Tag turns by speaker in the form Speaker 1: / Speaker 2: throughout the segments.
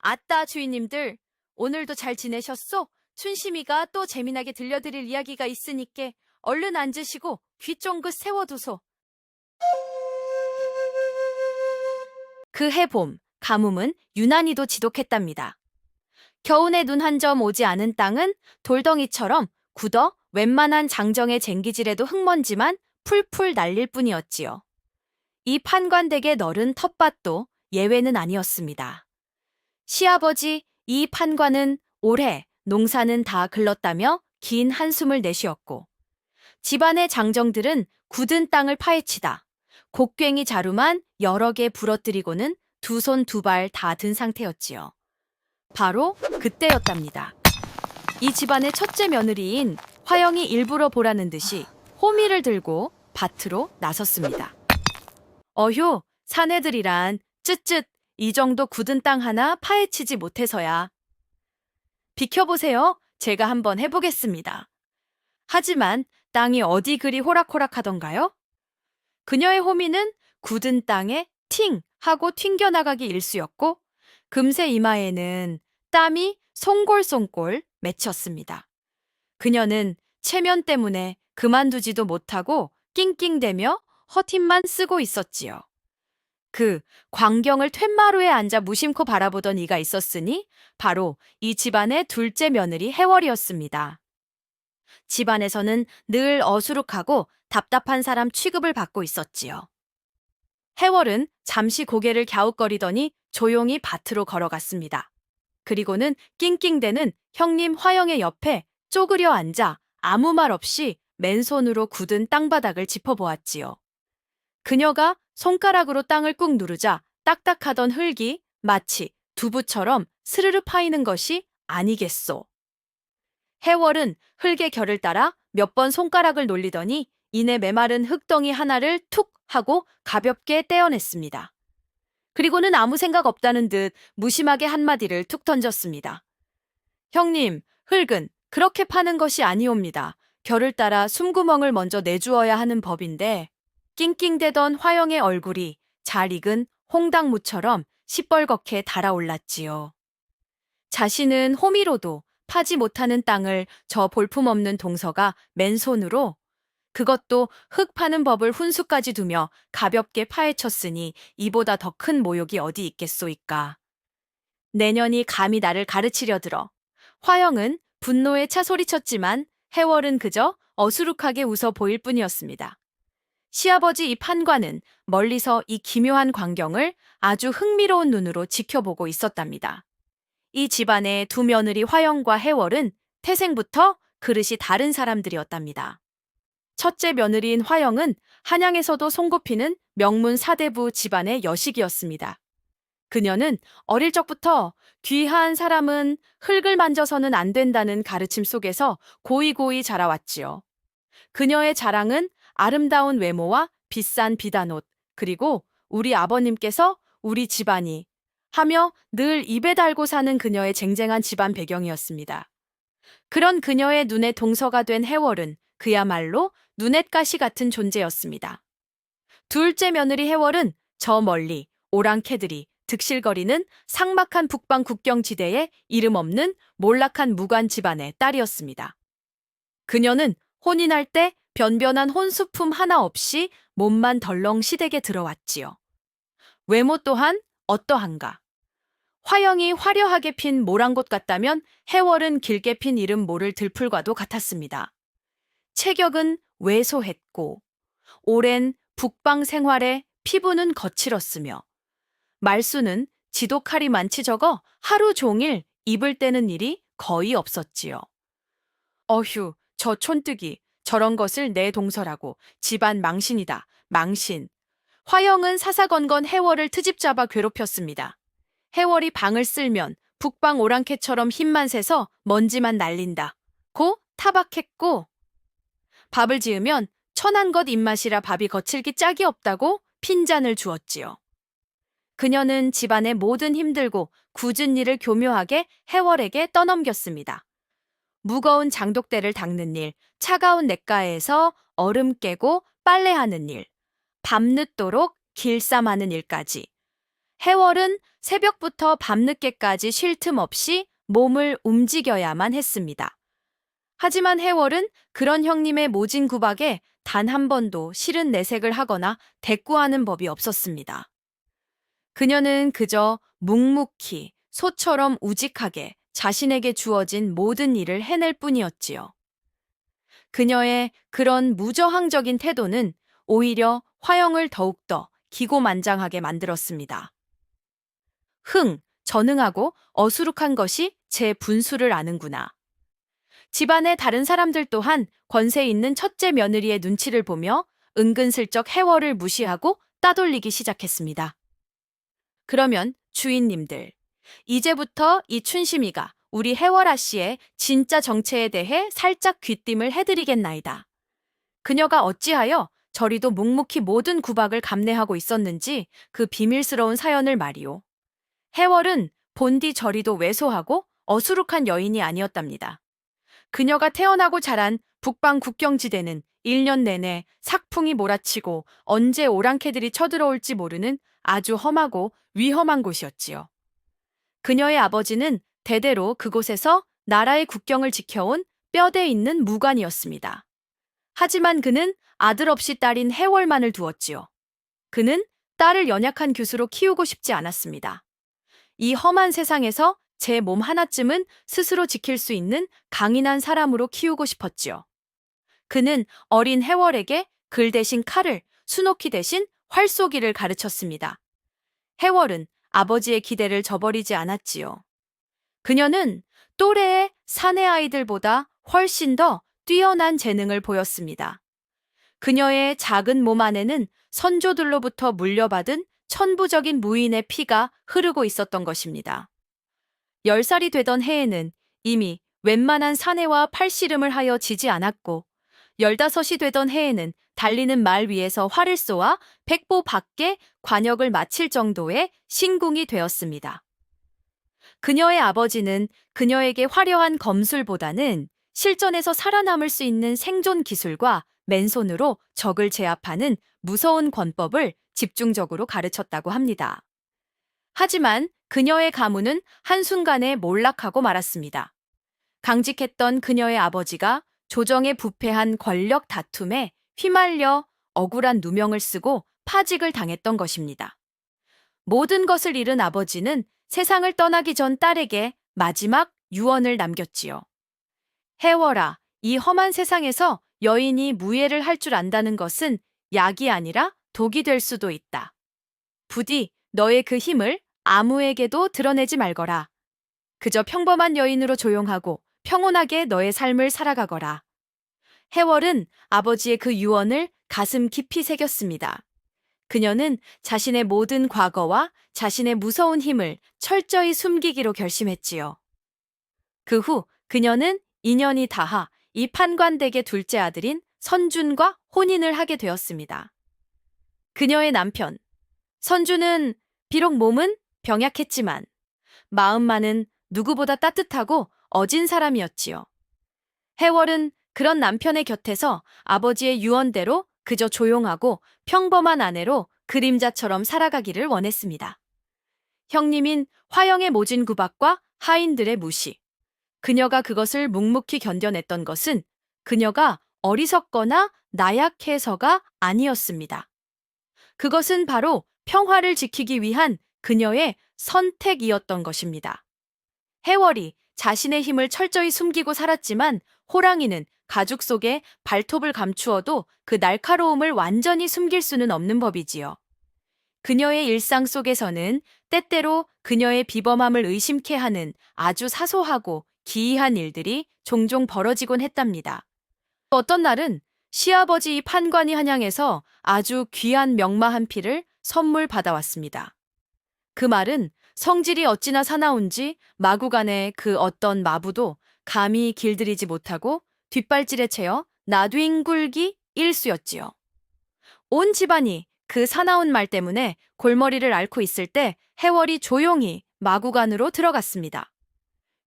Speaker 1: 아따 주인님들, 오늘도 잘 지내셨소? 춘심이가 또 재미나게 들려드릴 이야기가 있으니께 얼른 앉으시고 귀 쫑긋 세워두소. 그 해봄, 가뭄은 유난히도 지독했답니다. 겨우내 눈 한 점 오지 않은 땅은 돌덩이처럼 굳어 웬만한 장정의 쟁기질에도 흙먼지만 풀풀 날릴 뿐이었지요. 이 판관댁의 너른 텃밭도 예외는 아니었습니다. 시아버지, 이 판관은 올해 농사는 다 글렀다며 긴 한숨을 내쉬었고, 집안의 장정들은 굳은 땅을 파헤치다 곡괭이 자루만 여러 개 부러뜨리고는 두 손 두 발 다 든 상태였지요. 바로 그때였답니다. 이 집안의 첫째 며느리인 화영이 일부러 보라는 듯이 호미를 들고 밭으로 나섰습니다. 어휴, 사내들이란 쯧쯧 이 정도 굳은 땅 하나 파헤치지 못해서야. 비켜보세요. 제가 한번 해보겠습니다. 하지만 땅이 어디 그리 호락호락하던가요? 그녀의 호미는 굳은 땅에 팅 하고 튕겨나가기 일쑤였고 금세 이마에는 땀이 송골송골 맺혔습니다. 그녀는 체면 때문에 그만두지도 못하고 낑낑대며 허팀만 쓰고 있었지요. 그 광경을 툇마루에 앉아 무심코 바라보던 이가 있었으니 바로 이 집안의 둘째 며느리 해월이었습니다. 집안에서는 늘 어수룩하고 답답한 사람 취급을 받고 있었지요. 해월은 잠시 고개를 갸웃거리더니 조용히 밭으로 걸어갔습니다. 그리고는 낑낑대는 형님 화영의 옆에 쪼그려 앉아 아무 말 없이 맨손으로 굳은 땅바닥을 짚어보았지요. 그녀가 손가락으로 땅을 꾹 누르자 딱딱하던 흙이 마치 두부처럼 스르르 파이는 것이 아니겠소. 해월은 흙의 결을 따라 몇 번 손가락을 놀리더니 이내 메마른 흙덩이 하나를 툭 하고 가볍게 떼어냈습니다. 그리고는 아무 생각 없다는 듯 무심하게 한마디를 툭 던졌습니다. 형님, 흙은 그렇게 파는 것이 아니옵니다. 결을 따라 숨구멍을 먼저 내주어야 하는 법인데. 낑낑대던 화영의 얼굴이 잘 익은 홍당무처럼 시뻘겋게 달아올랐지요. 자신은 호미로도 파지 못하는 땅을 저 볼품없는 동서가 맨손으로, 그것도 흙 파는 법을 훈수까지 두며 가볍게 파헤쳤으니 이보다 더 큰 모욕이 어디 있겠소이까. 내년이 감히 나를 가르치려 들어. 화영은 분노에 차 소리쳤지만 해월은 그저 어수룩하게 웃어 보일 뿐이었습니다. 시아버지 이 판관은 멀리서 이 기묘한 광경을 아주 흥미로운 눈으로 지켜보고 있었답니다. 이 집안의 두 며느리 화영과 해월은 태생부터 그릇이 다른 사람들이었답니다. 첫째 며느리인 화영은 한양에서도 손꼽히는 명문 사대부 집안의 여식이었습니다. 그녀는 어릴 적부터 귀한 사람은 흙을 만져서는 안 된다는 가르침 속에서 고이고이 자라왔지요. 그녀의 자랑은 아름다운 외모와 비싼 비단옷, 그리고 우리 아버님께서 우리 집안이 하며 늘 입에 달고 사는 그녀의 쟁쟁한 집안 배경이었습니다. 그런 그녀의 눈에 동서가 된 해월은 그야말로 눈엣가시 같은 존재였습니다. 둘째 며느리 해월은 저 멀리 오랑캐들이 득실거리는 삭막한 북방 국경지대의 이름 없는 몰락한 무관 집안의 딸이었습니다. 그녀는 혼인할 때 변변한 혼수품 하나 없이 몸만 덜렁 시댁에 들어왔지요. 외모 또한 어떠한가. 화영이 화려하게 핀 모란꽃 같다면 해월은 길게 핀 이름 모를 들풀과도 같았습니다. 체격은 왜소했고 오랜 북방 생활에 피부는 거칠었으며 말수는 지독하리 많지 적어 하루 종일 입을 떼는 일이 거의 없었지요. 어휴, 저 촌뜨기, 저런 것을 내 동서라고, 집안 망신이다, 망신. 화영은 사사건건 해월을 트집 잡아 괴롭혔습니다. 해월이 방을 쓸면 북방 오랑캐처럼 힘만 세서 먼지만 날린다. 고 타박했고, 밥을 지으면 천한 것 입맛이라 밥이 거칠기 짝이 없다고 핀잔을 주었지요. 그녀는 집안의 모든 힘들고 굳은 일을 교묘하게 해월에게 떠넘겼습니다. 무거운 장독대를 닦는 일, 차가운 냇가에서 얼음 깨고 빨래하는 일, 밤늦도록 길쌈하는 일까지. 해월은 새벽부터 밤늦게까지 쉴 틈 없이 몸을 움직여야만 했습니다. 하지만 해월은 그런 형님의 모진 구박에 단 한 번도 싫은 내색을 하거나 대꾸하는 법이 없었습니다. 그녀는 그저 묵묵히 소처럼 우직하게 자신에게 주어진 모든 일을 해낼 뿐이었지요. 그녀의 그런 무저항적인 태도는 오히려 화영을 더욱더 기고만장하게 만들었습니다. 전능하고 어수룩한 것이 제 분수를 아는구나. 집안의 다른 사람들 또한 권세 있는 첫째 며느리의 눈치를 보며 은근슬쩍 해월을 무시하고 따돌리기 시작했습니다. 그러면 주인님들, 이제부터 이 춘심이가 우리 해월아 씨의 진짜 정체에 대해 살짝 귀띔을 해드리겠나이다. 그녀가 어찌하여 저리도 묵묵히 모든 구박을 감내하고 있었는지 그 비밀스러운 사연을 말이오. 해월은 본디 저리도 왜소하고 어수룩한 여인이 아니었답니다. 그녀가 태어나고 자란 북방 국경지대는 1년 내내 삭풍이 몰아치고 언제 오랑캐들이 쳐들어올지 모르는 아주 험하고 위험한 곳이었지요. 그녀의 아버지는 대대로 그곳에서 나라의 국경을 지켜온 뼈대 있는 무관이었습니다. 하지만 그는 아들 없이 딸인 해월만을 두었지요. 그는 딸을 연약한 교수로 키우고 싶지 않았습니다. 이 험한 세상에서 제 몸 하나쯤은 스스로 지킬 수 있는 강인한 사람으로 키우고 싶었지요. 그는 어린 해월에게 글 대신 칼을, 수놓기 대신 활쏘기를 가르쳤습니다. 해월은 아버지의 기대를 저버리지 않았지요. 그녀는 또래의 사내 아이들보다 훨씬 더 뛰어난 재능을 보였습니다. 그녀의 작은 몸 안에는 선조들로부터 물려받은 천부적인 무인의 피가 흐르고 있었던 것입니다. 10살이 되던 해에는 이미 웬만한 사내와 팔씨름을 하여 지지 않았고 15이 되던 해에는 달리는 말 위에서 활을 쏘아 백보 밖에 관역을 마칠 정도의 신궁이 되었습니다. 그녀의 아버지는 그녀에게 화려한 검술보다는 실전에서 살아남을 수 있는 생존 기술과 맨손으로 적을 제압하는 무서운 권법을 집중적으로 가르쳤다고 합니다. 하지만 그녀의 가문은 한순간에 몰락하고 말았습니다. 강직했던 그녀의 아버지가 조정에 부패한 권력 다툼에 휘말려 억울한 누명을 쓰고 파직을 당했던 것입니다. 모든 것을 잃은 아버지는 세상을 떠나기 전 딸에게 마지막 유언을 남겼지요. 해월아, 이 험한 세상에서 여인이 무예를 할 줄 안다는 것은 약이 아니라 독이 될 수도 있다. 부디 너의 그 힘을 아무에게도 드러내지 말거라. 그저 평범한 여인으로 조용하고 평온하게 너의 삶을 살아가거라. 해월은 아버지의 그 유언을 가슴 깊이 새겼습니다. 그녀는 자신의 모든 과거와 자신의 무서운 힘을 철저히 숨기기로 결심했지요. 그 후 그녀는 인연이 닿아 이 판관댁의 둘째 아들인 선준과 혼인을 하게 되었습니다. 그녀의 남편, 선준은 비록 몸은 병약했지만 마음만은 누구보다 따뜻하고 어진 사람이었지요. 해월은 그런 남편의 곁에서 아버지의 유언대로 그저 조용하고 평범한 아내로 그림자처럼 살아가기를 원했습니다. 형님인 화영의 모진 구박과 하인들의 무시. 그녀가 그것을 묵묵히 견뎌냈던 것은 그녀가 어리석거나 나약해서가 아니었습니다. 그것은 바로 평화를 지키기 위한 그녀의 선택이었던 것입니다. 해월이 자신의 힘을 철저히 숨기고 살았지만 호랑이는 가죽 속에 발톱을 감추어도 그 날카로움을 완전히 숨길 수는 없는 법이지요. 그녀의 일상 속에서는 때때로 그녀의 비범함을 의심케 하는 아주 사소하고 기이한 일들이 종종 벌어지곤 했답니다. 어떤 날은 시아버지 이 판관이 한양에서 아주 귀한 명마 한 피를 선물 받아왔습니다. 그 말은 성질이 어찌나 사나운지 마구간에 그 어떤 마부도 감히 길들이지 못하고 뒷발질에 채여 나뒹굴기 일쑤였지요. 온 집안이 그 사나운 말 때문에 골머리를 앓고 있을 때 해월이 조용히 마구간으로 들어갔습니다.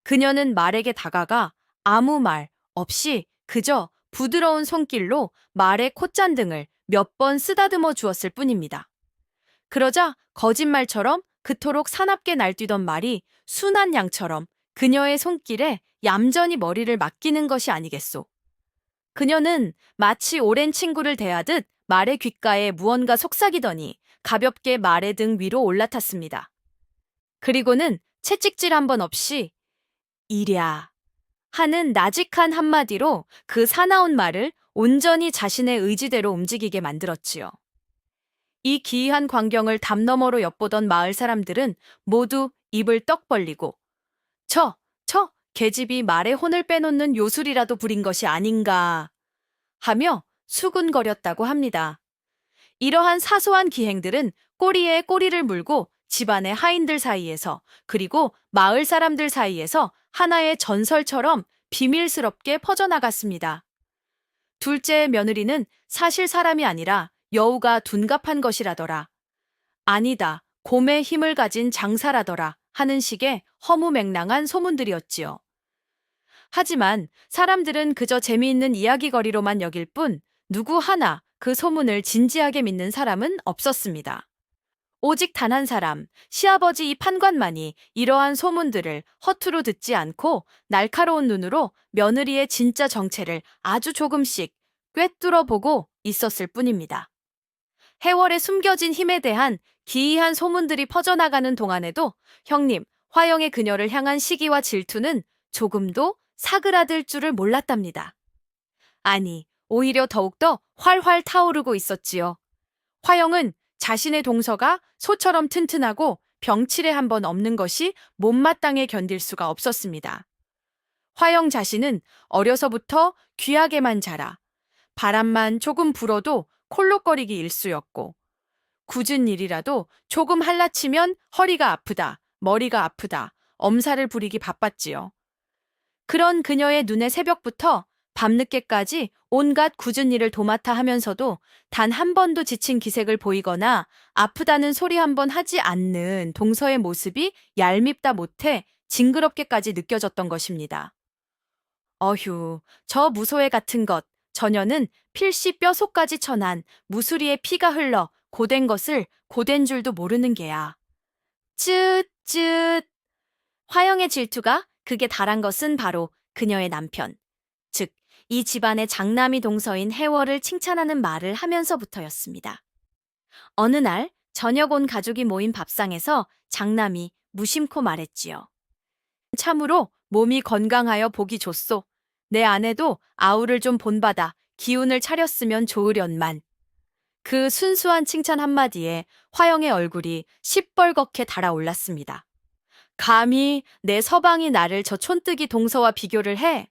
Speaker 1: 그녀는 말에게 다가가 아무 말 없이 그저 부드러운 손길로 말의 콧잔등을 몇 번 쓰다듬어 주었을 뿐입니다. 그러자 거짓말처럼 그토록 사납게 날뛰던 말이 순한 양처럼 그녀의 손길에 얌전히 머리를 맡기는 것이 아니겠소. 그녀는 마치 오랜 친구를 대하듯 말의 귓가에 무언가 속삭이더니 가볍게 말의 등 위로 올라탔습니다. 그리고는 채찍질 한 번 없이 이랴 하는 나직한 한마디로 그 사나운 말을 온전히 자신의 의지대로 움직이게 만들었지요. 이 기이한 광경을 담 너머로 엿보던 마을 사람들은 모두 입을 떡 벌리고 계집이 말의 혼을 빼놓는 요술이라도 부린 것이 아닌가 하며 수군거렸다고 합니다. 이러한 사소한 기행들은 꼬리에 꼬리를 물고 집안의 하인들 사이에서 그리고 마을 사람들 사이에서 하나의 전설처럼 비밀스럽게 퍼져나갔습니다. 둘째 며느리는 사실 사람이 아니라 여우가 둔갑한 것이라더라. 아니다, 곰의 힘을 가진 장사라더라 하는 식의 허무맹랑한 소문들이었지요. 하지만 사람들은 그저 재미있는 이야기거리로만 여길 뿐 누구 하나 그 소문을 진지하게 믿는 사람은 없었습니다. 오직 단 한 사람, 시아버지 이 판관만이 이러한 소문들을 허투루 듣지 않고 날카로운 눈으로 며느리의 진짜 정체를 아주 조금씩 꿰뚫어 보고 있었을 뿐입니다. 해월에 숨겨진 힘에 대한 기이한 소문들이 퍼져나가는 동안에도 형님, 화영의 그녀를 향한 시기와 질투는 조금도 사그라들 줄을 몰랐답니다. 아니, 오히려 더욱더 활활 타오르고 있었지요. 화영은 자신의 동서가 소처럼 튼튼하고 병치레 한 번 없는 것이 못마땅해 견딜 수가 없었습니다. 화영 자신은 어려서부터 귀하게만 자라 바람만 조금 불어도 콜록거리기 일쑤였고 굳은 일이라도 조금 할라치면 허리가 아프다, 머리가 아프다, 엄살을 부리기 바빴지요. 그런 그녀의 눈에 새벽부터 밤늦게까지 온갖 굳은 일을 도맡아 하면서도 단 한 번도 지친 기색을 보이거나 아프다는 소리 한 번 하지 않는 동서의 모습이 얄밉다 못해 징그럽게까지 느껴졌던 것입니다. 어휴, 저 무소해 같은 것, 저녀는 필시 뼛속까지 천한 무수리의 피가 흘러 고된 것을 고된 줄도 모르는 게야. 쯧쯧. 화영의 질투가 극에 달한 것은 바로 그녀의 남편, 즉 이 집안의 장남이 동서인 해월을 칭찬하는 말을 하면서부터였습니다. 어느 날 저녁 온 가족이 모인 밥상에서 장남이 무심코 말했지요. 참으로 몸이 건강하여 보기 좋소. 내 아내도 아우를 좀 본받아 기운을 차렸으면 좋으련만. 그 순수한 칭찬 한마디에 화영의 얼굴이 시뻘겋게 달아올랐습니다. 감히 내 서방이 나를 저 촌뜨기 동서와 비교를 해?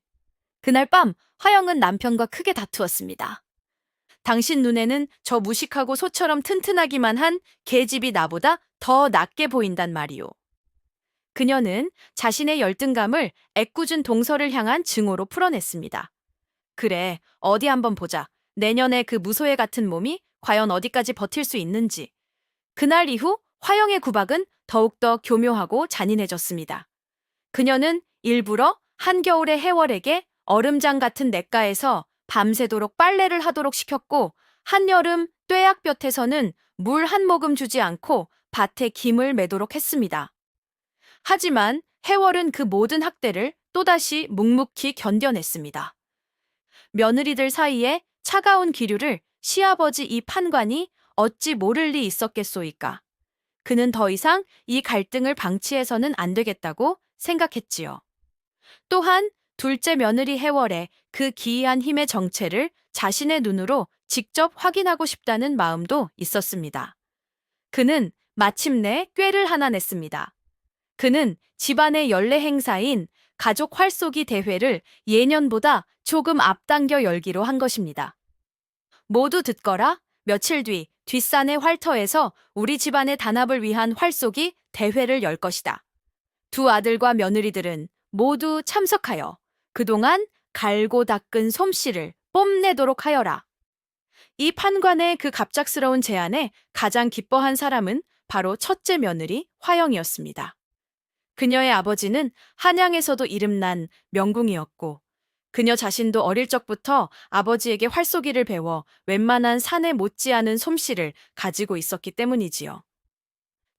Speaker 1: 그날 밤 화영은 남편과 크게 다투었습니다. 당신 눈에는 저 무식하고 소처럼 튼튼하기만 한 계집이 나보다 더 낫게 보인단 말이오. 그녀는 자신의 열등감을 애꿎은 동서를 향한 증오로 풀어냈습니다. 그래, 어디 한번 보자. 내년에 그 무소해 같은 몸이 과연 어디까지 버틸 수 있는지. 그날 이후 화영의 구박은 더욱더 교묘하고 잔인해졌습니다. 그녀는 일부러 한겨울의 해월에게 얼음장 같은 냇가에서 밤새도록 빨래를 하도록 시켰고 한여름 뙤약볕에서는 물 한 모금 주지 않고 밭에 김을 매도록 했습니다. 하지만 해월은 그 모든 학대를 또다시 묵묵히 견뎌냈습니다. 며느리들 사이에 차가운 기류를 시아버지 이 판관이 어찌 모를 리 있었겠소이까. 그는 더 이상 이 갈등을 방치해서는 안 되겠다고 생각했지요. 또한 둘째 며느리 해월의 그 기이한 힘의 정체를 자신의 눈으로 직접 확인하고 싶다는 마음도 있었습니다. 그는 마침내 꾀를 하나 냈습니다. 그는 집안의 연례 행사인 가족 활쏘기 대회를 예년보다 조금 앞당겨 열기로 한 것입니다. 모두 듣거라. 며칠 뒤 뒷산의 활터에서 우리 집안의 단합을 위한 활쏘기 대회를 열 것이다. 두 아들과 며느리들은 모두 참석하여 그동안 갈고 닦은 솜씨를 뽐내도록 하여라. 이 판관의 그 갑작스러운 제안에 가장 기뻐한 사람은 바로 첫째 며느리 화영이었습니다. 그녀의 아버지는 한양에서도 이름난 명궁이었고 그녀 자신도 어릴 적부터 아버지에게 활쏘기를 배워 웬만한 산에 못지않은 솜씨를 가지고 있었기 때문이지요.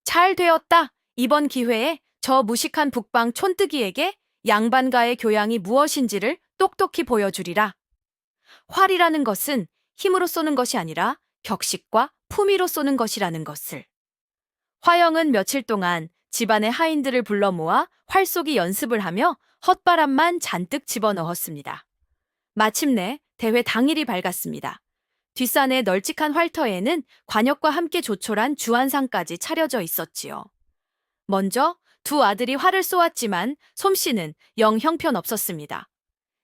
Speaker 1: 잘 되었다. 이번 기회에 저 무식한 북방 촌뜨기에게 양반가의 교양이 무엇인지를 똑똑히 보여주리라. 활이라는 것은 힘으로 쏘는 것이 아니라 격식과 품위로 쏘는 것이라는 것을. 화영은 며칠 동안 집안의 하인들을 불러 모아 활쏘기 연습을 하며 헛바람만 잔뜩 집어넣었습니다. 마침내 대회 당일이 밝았습니다. 뒷산의 널찍한 활터에는 관역과 함께 조촐한 주안상까지 차려져 있었지요. 먼저 두 아들이 활을 쏘았지만 솜씨는 영 형편없었습니다.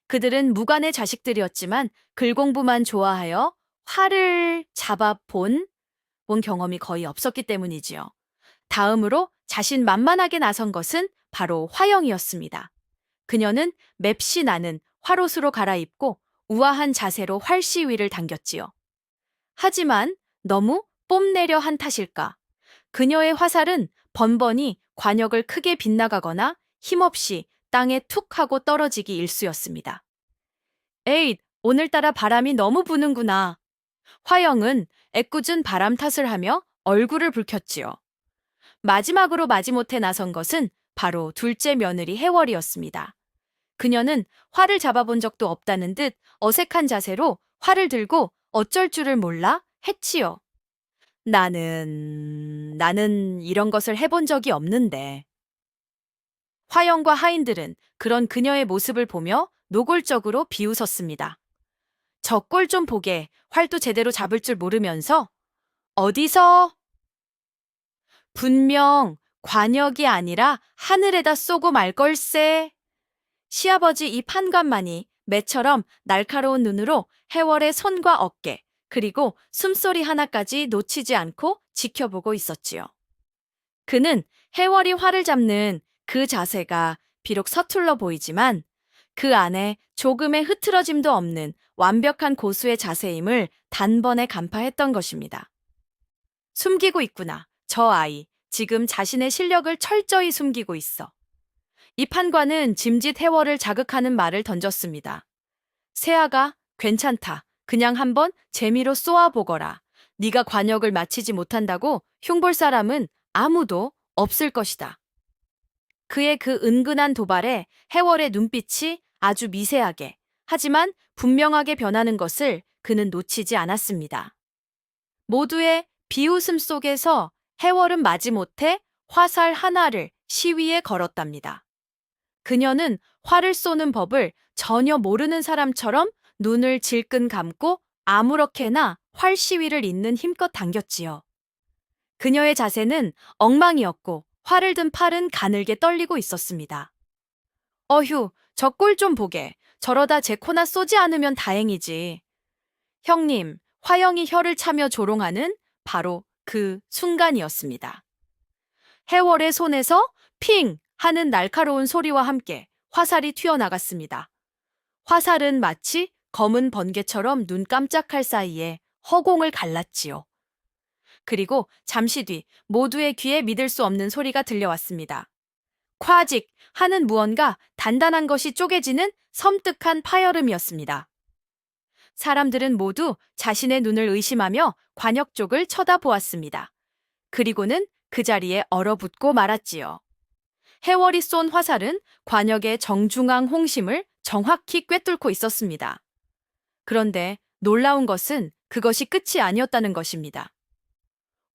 Speaker 1: 그들은 무관의 자식들이었지만 글공부만 좋아하여 활을 잡아본 경험이 거의 없었기 때문이지요. 다음으로 자신만만하게 나선 것은 바로 화영이었습니다. 그녀는 맵시 나는 활옷으로 갈아입고 우아한 자세로 활 시위를 당겼지요. 하지만 너무 뽐내려 한 탓일까? 그녀의 화살은 번번이 관역을 크게 빗나가거나 힘없이 땅에 툭 하고 떨어지기 일쑤였습니다. 에잇, 오늘따라 바람이 너무 부는구나. 화영은 애꿎은 바람 탓을 하며 얼굴을 붉혔지요. 마지막으로 마지못해 나선 것은 바로 둘째 며느리 해월이었습니다. 그녀는 활을 잡아본 적도 없다는 듯 어색한 자세로 활을 들고 어쩔 줄을 몰라 했지요. 나는 이런 것을 해본 적이 없는데. 화영과 하인들은 그런 그녀의 모습을 보며 노골적으로 비웃었습니다. 저 꼴 좀 보게 활도 제대로 잡을 줄 모르면서 어디서 분명 관역이 아니라 하늘에다 쏘고 말 걸세. 시아버지 이 판관만이 매처럼 날카로운 눈으로 해월의 손과 어깨 그리고 숨소리 하나까지 놓치지 않고 지켜보고 있었지요. 그는 해월이 활을 잡는 그 자세가 비록 서툴러 보이지만 그 안에 조금의 흐트러짐도 없는 완벽한 고수의 자세임을 단번에 간파했던 것입니다. 숨기고 있구나. 저 아이, 지금 자신의 실력을 철저히 숨기고 있어. 이 판관은 짐짓 해월을 자극하는 말을 던졌습니다. 세아가 괜찮다. 그냥 한번 재미로 쏘아보거라. 네가 관역을 마치지 못한다고 흉볼 사람은 아무도 없을 것이다. 그의 그 은근한 도발에 해월의 눈빛이 아주 미세하게 하지만 분명하게 변하는 것을 그는 놓치지 않았습니다. 모두의 비웃음 속에서 해월은 마지못해 화살 하나를 시위에 걸었답니다. 그녀는 활을 쏘는 법을 전혀 모르는 사람처럼 눈을 질끈 감고 아무렇게나 활 시위를 잇는 힘껏 당겼지요. 그녀의 자세는 엉망이었고 활을 든 팔은 가늘게 떨리고 있었습니다. 어휴, 저 꼴 좀 보게. 저러다 제 코나 쏘지 않으면 다행이지. 형님, 화영이 혀를 차며 조롱하는 바로 그 순간이었습니다. 해월의 손에서 핑 하는 날카로운 소리와 함께 화살이 튀어나갔습니다. 화살은 마치 검은 번개처럼 눈 깜짝할 사이에 허공을 갈랐지요. 그리고 잠시 뒤 모두의 귀에 믿을 수 없는 소리가 들려왔습니다. 콰직 하는 무언가 단단한 것이 쪼개지는 섬뜩한 파열음이었습니다. 사람들은 모두 자신의 눈을 의심하며 관역 쪽을 쳐다보았습니다. 그리고는 그 자리에 얼어붙고 말았지요. 해월이 쏜 화살은 관역의 정중앙 홍심을 정확히 꿰뚫고 있었습니다. 그런데 놀라운 것은 그것이 끝이 아니었다는 것입니다.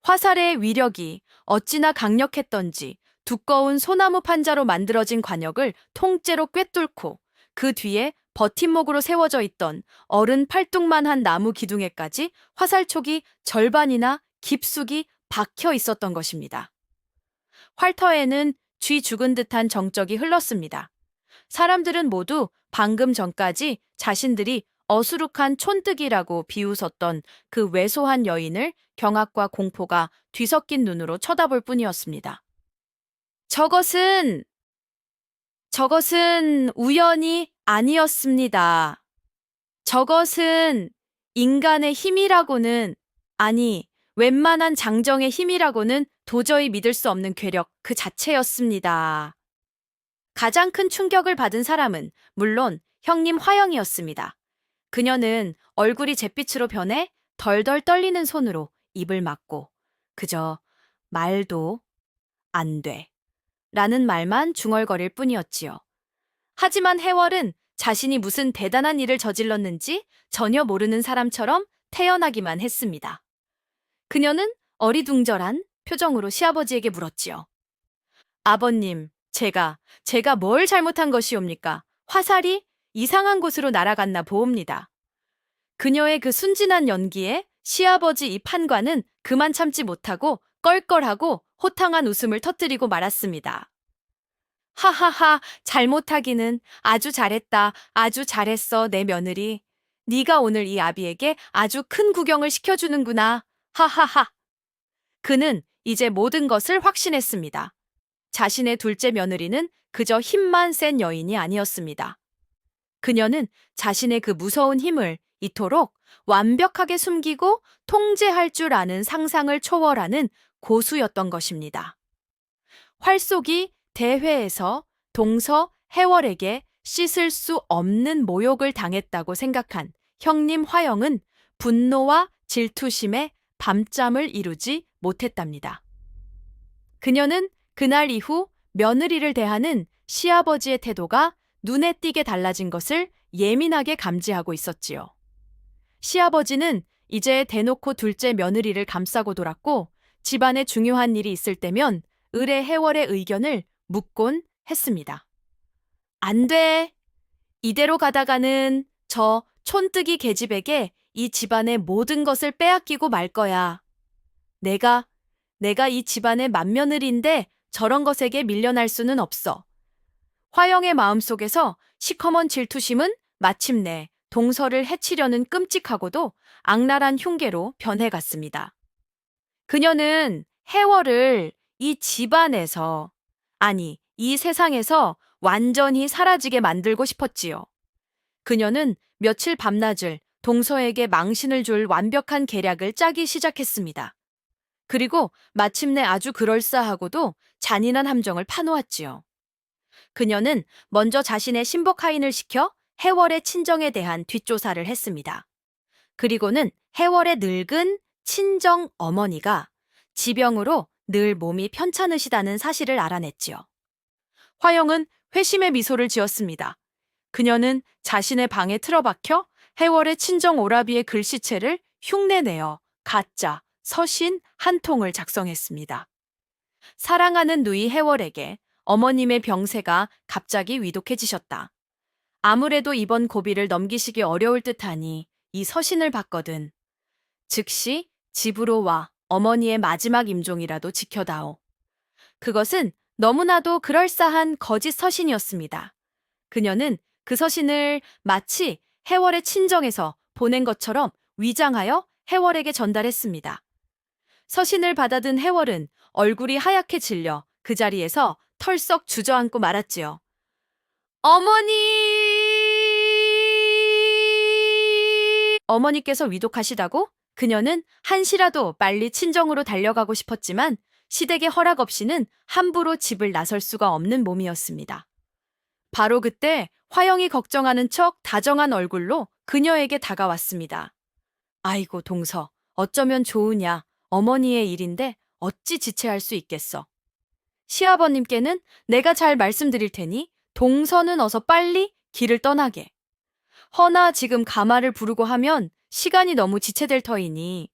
Speaker 1: 화살의 위력이 어찌나 강력했던지 두꺼운 소나무 판자로 만들어진 관역을 통째로 꿰뚫고 그 뒤에 버팀목으로 세워져 있던 어른 팔뚝만한 나무 기둥에까지 화살촉이 절반이나 깊숙이 박혀 있었던 것입니다. 활터에는 쥐 죽은 듯한 정적이 흘렀습니다. 사람들은 모두 방금 전까지 자신들이 어수룩한 촌뜨기라고 비웃었던 그 왜소한 여인을 경악과 공포가 뒤섞인 눈으로 쳐다볼 뿐이었습니다. 저것은 우연이 아니었습니다. 저것은 인간의 힘이라고는, 아니, 웬만한 장정의 힘이라고는 도저히 믿을 수 없는 괴력 그 자체였습니다. 가장 큰 충격을 받은 사람은 물론 형님 화영이었습니다. 그녀는 얼굴이 잿빛으로 변해 덜덜 떨리는 손으로 입을 막고 그저 말도 안 돼. 라는 말만 중얼거릴 뿐이었지요. 하지만 해월은 자신이 무슨 대단한 일을 저질렀는지 전혀 모르는 사람처럼 태연하기만 했습니다. 그녀는 어리둥절한 표정으로 시아버지에게 물었지요. 아버님, 제가 뭘 잘못한 것이옵니까? 화살이 이상한 곳으로 날아갔나 보옵니다. 그녀의 그 순진한 연기에 시아버지 이 판관은 그만 참지 못하고 껄껄하고 호탕한 웃음을 터뜨리고 말았습니다. 하하하, 잘못하기는 아주 잘했다. 아주 잘했어, 내 며느리. 네가 오늘 이 아비에게 아주 큰 구경을 시켜주는구나. 하하하. 그는 이제 모든 것을 확신했습니다. 자신의 둘째 며느리는 그저 힘만 센 여인이 아니었습니다. 그녀는 자신의 그 무서운 힘을 이토록 완벽하게 숨기고 통제할 줄 아는 상상을 초월하는 고수였던 것입니다. 활쏘기 대회에서 동서 해월에게 씻을 수 없는 모욕을 당했다고 생각한 형님 화영은 분노와 질투심에 밤잠을 이루지 못했답니다. 그녀는 그날 이후 며느리를 대하는 시아버지의 태도가 눈에 띄게 달라진 것을 예민하게 감지하고 있었지요. 시아버지는 이제 대놓고 둘째 며느리를 감싸고 돌았고 집안에 중요한 일이 있을 때면 의뢰 해월의 의견을 묻곤 했습니다. 안 돼. 이대로 가다가는 저 촌뜨기 계집에게 이 집안의 모든 것을 빼앗기고 말 거야. 내가 이 집안의 맏며느리인데 저런 것에게 밀려날 수는 없어. 화영의 마음속에서 시커먼 질투심은 마침내 동서를 해치려는 끔찍하고도 악랄한 흉계로 변해갔습니다. 그녀는 해월을 이 집안에서, 아니, 이 세상에서 완전히 사라지게 만들고 싶었지요. 그녀는 며칠 밤낮을 동서에게 망신을 줄 완벽한 계략을 짜기 시작했습니다. 그리고 마침내 아주 그럴싸하고도 잔인한 함정을 파놓았지요. 그녀는 먼저 자신의 신복 하인을 시켜 해월의 친정에 대한 뒷조사를 했습니다. 그리고는 해월의 늙은 친정 어머니가 지병으로 늘 몸이 편찮으시다는 사실을 알아냈지요. 화영은 회심의 미소를 지었습니다. 그녀는 자신의 방에 틀어박혀 해월의 친정 오라비의 글씨체를 흉내내어 가짜 서신 한 통을 작성했습니다. 사랑하는 누이 해월에게 어머님의 병세가 갑자기 위독해지셨다. 아무래도 이번 고비를 넘기시기 어려울 듯하니 이 서신을 받거든. 즉시 집으로 와 어머니의 마지막 임종이라도 지켜다오. 그것은 너무나도 그럴싸한 거짓 서신이었습니다. 그녀는 그 서신을 마치 해월의 친정에서 보낸 것처럼 위장하여 해월에게 전달했습니다. 서신을 받아든 해월은 얼굴이 하얗게 질려 그 자리에서 털썩 주저앉고 말았지요. 어머니! 어머니께서 위독하시다고? 그녀는 한시라도 빨리 친정으로 달려가고 싶었지만 시댁의 허락 없이는 함부로 집을 나설 수가 없는 몸이었습니다. 바로 그때 화영이 걱정하는 척 다정한 얼굴로 그녀에게 다가왔습니다. 아이고 동서, 어쩌면 좋으냐. 어머니의 일인데 어찌 지체할 수 있겠어. 시아버님께는 내가 잘 말씀드릴 테니 동서는 어서 빨리 길을 떠나게. 허나 지금 가마를 부르고 하면 시간이 너무 지체될 터이니.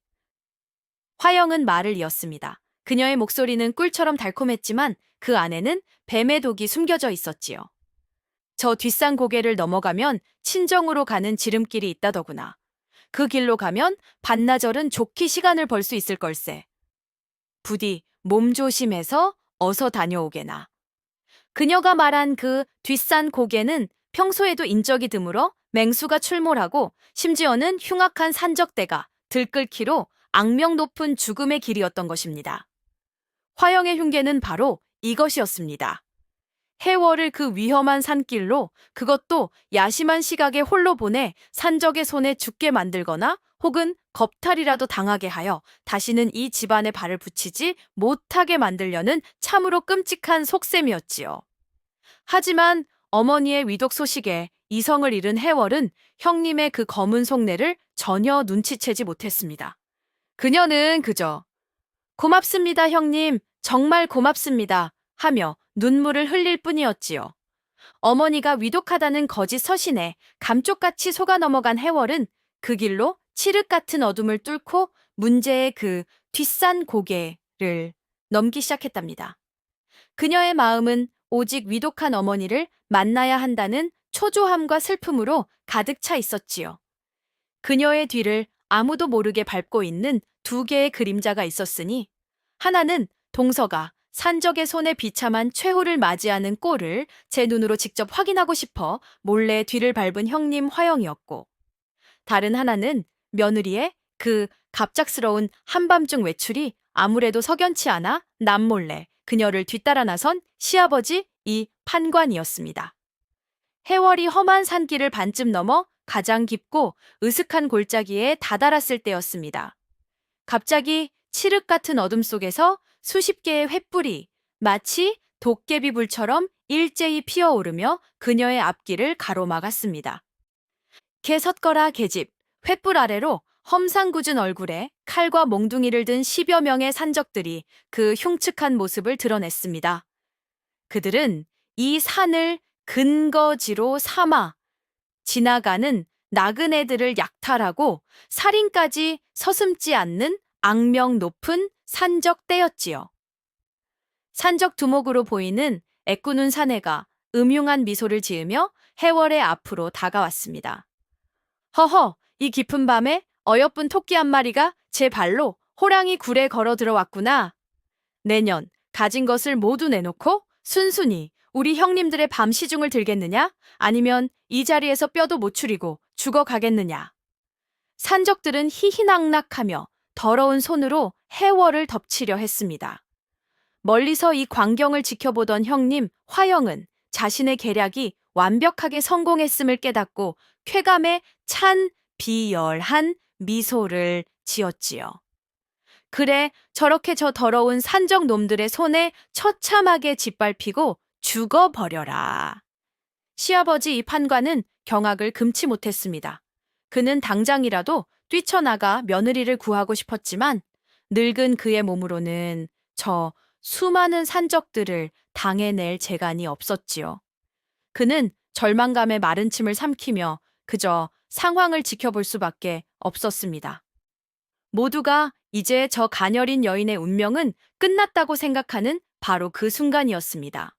Speaker 1: 화영은 말을 이었습니다. 그녀의 목소리는 꿀처럼 달콤했지만 그 안에는 뱀의 독이 숨겨져 있었지요. 저 뒷산 고개를 넘어가면 친정으로 가는 지름길이 있다더구나. 그 길로 가면 반나절은 좋게 시간을 벌 수 있을 걸세. 부디 몸 조심해서 어서 다녀오게나. 그녀가 말한 그 뒷산 고개는 평소에도 인적이 드물어 맹수가 출몰하고 심지어는 흉악한 산적대가 들끓기로 악명 높은 죽음의 길이었던 것입니다. 화영의 흉계는 바로 이것이었습니다. 해월을 그 위험한 산길로, 그것도 야심한 시각에 홀로 보내 산적의 손에 죽게 만들거나 혹은 겁탈이라도 당하게 하여 다시는 이 집안에 발을 붙이지 못하게 만들려는 참으로 끔찍한 속셈이었지요. 하지만 어머니의 위독 소식에 이성을 잃은 해월은 형님의 그 검은 속내를 전혀 눈치채지 못했습니다. 그녀는 그저 고맙습니다, 형님. 정말 고맙습니다. 하며 눈물을 흘릴 뿐이었지요. 어머니가 위독하다는 거짓 서신에 감쪽같이 속아 넘어간 해월은 그 길로 칠흑 같은 어둠을 뚫고 문제의 그 뒷산 고개를 넘기 시작했답니다. 그녀의 마음은 오직 위독한 어머니를 만나야 한다는 초조함과 슬픔으로 가득 차 있었지요. 그녀의 뒤를 아무도 모르게 밟고 있는 두 개의 그림자가 있었으니 하나는 동서가 산적의 손에 비참한 최후를 맞이하는 꼴을 제 눈으로 직접 확인하고 싶어 몰래 뒤를 밟은 형님 화영이었고, 다른 하나는 며느리의 그 갑작스러운 한밤중 외출이 아무래도 석연치 않아 남몰래 그녀를 뒤따라 나선 시아버지 이 판관이었습니다. 해월이 험한 산길을 반쯤 넘어 가장 깊고 으슥한 골짜기에 다다랐을 때였습니다. 갑자기 칠흑 같은 어둠 속에서 수십 개의 횃불이 마치 도깨비불처럼 일제히 피어오르며 그녀의 앞길을 가로막았습니다. 개섰거라 계집, 횃불 아래로 험상궂은 얼굴에 칼과 몽둥이를 든 10여 명의 산적들이 그 흉측한 모습을 드러냈습니다. 그들은 이 산을 근거지로 삼아 지나가는 나그네들을 약탈하고 살인까지 서슴지 않는 악명 높은 산적떼였지요. 산적 두목으로 보이는 애꾸눈 사내가 음흉한 미소를 지으며 해월의 앞으로 다가왔습니다. 허허, 이 깊은 밤에 어여쁜 토끼 한 마리가 제 발로 호랑이 굴에 걸어 들어왔구나. 내년 가진 것을 모두 내놓고 순순히 우리 형님들의 밤 시중을 들겠느냐? 아니면 이 자리에서 뼈도 못 추리고 죽어가겠느냐? 산적들은 희희낙낙하며 더러운 손으로 해월을 덮치려 했습니다. 멀리서 이 광경을 지켜보던 형님 화영은 자신의 계략이 완벽하게 성공했음을 깨닫고 쾌감에 찬 비열한 미소를 지었지요. 그래, 저렇게 저 더러운 산적 놈들의 손에 처참하게 짓밟히고 죽어버려라. 시아버지 이 판관은 경악을 금치 못했습니다. 그는 당장이라도 뛰쳐나가 며느리를 구하고 싶었지만 늙은 그의 몸으로는 저 수많은 산적들을 당해낼 재간이 없었지요. 그는 절망감에 마른 침을 삼키며 그저 상황을 지켜볼 수밖에 없었습니다. 모두가 이제 저 가녀린 여인의 운명은 끝났다고 생각하는 바로 그 순간이었습니다.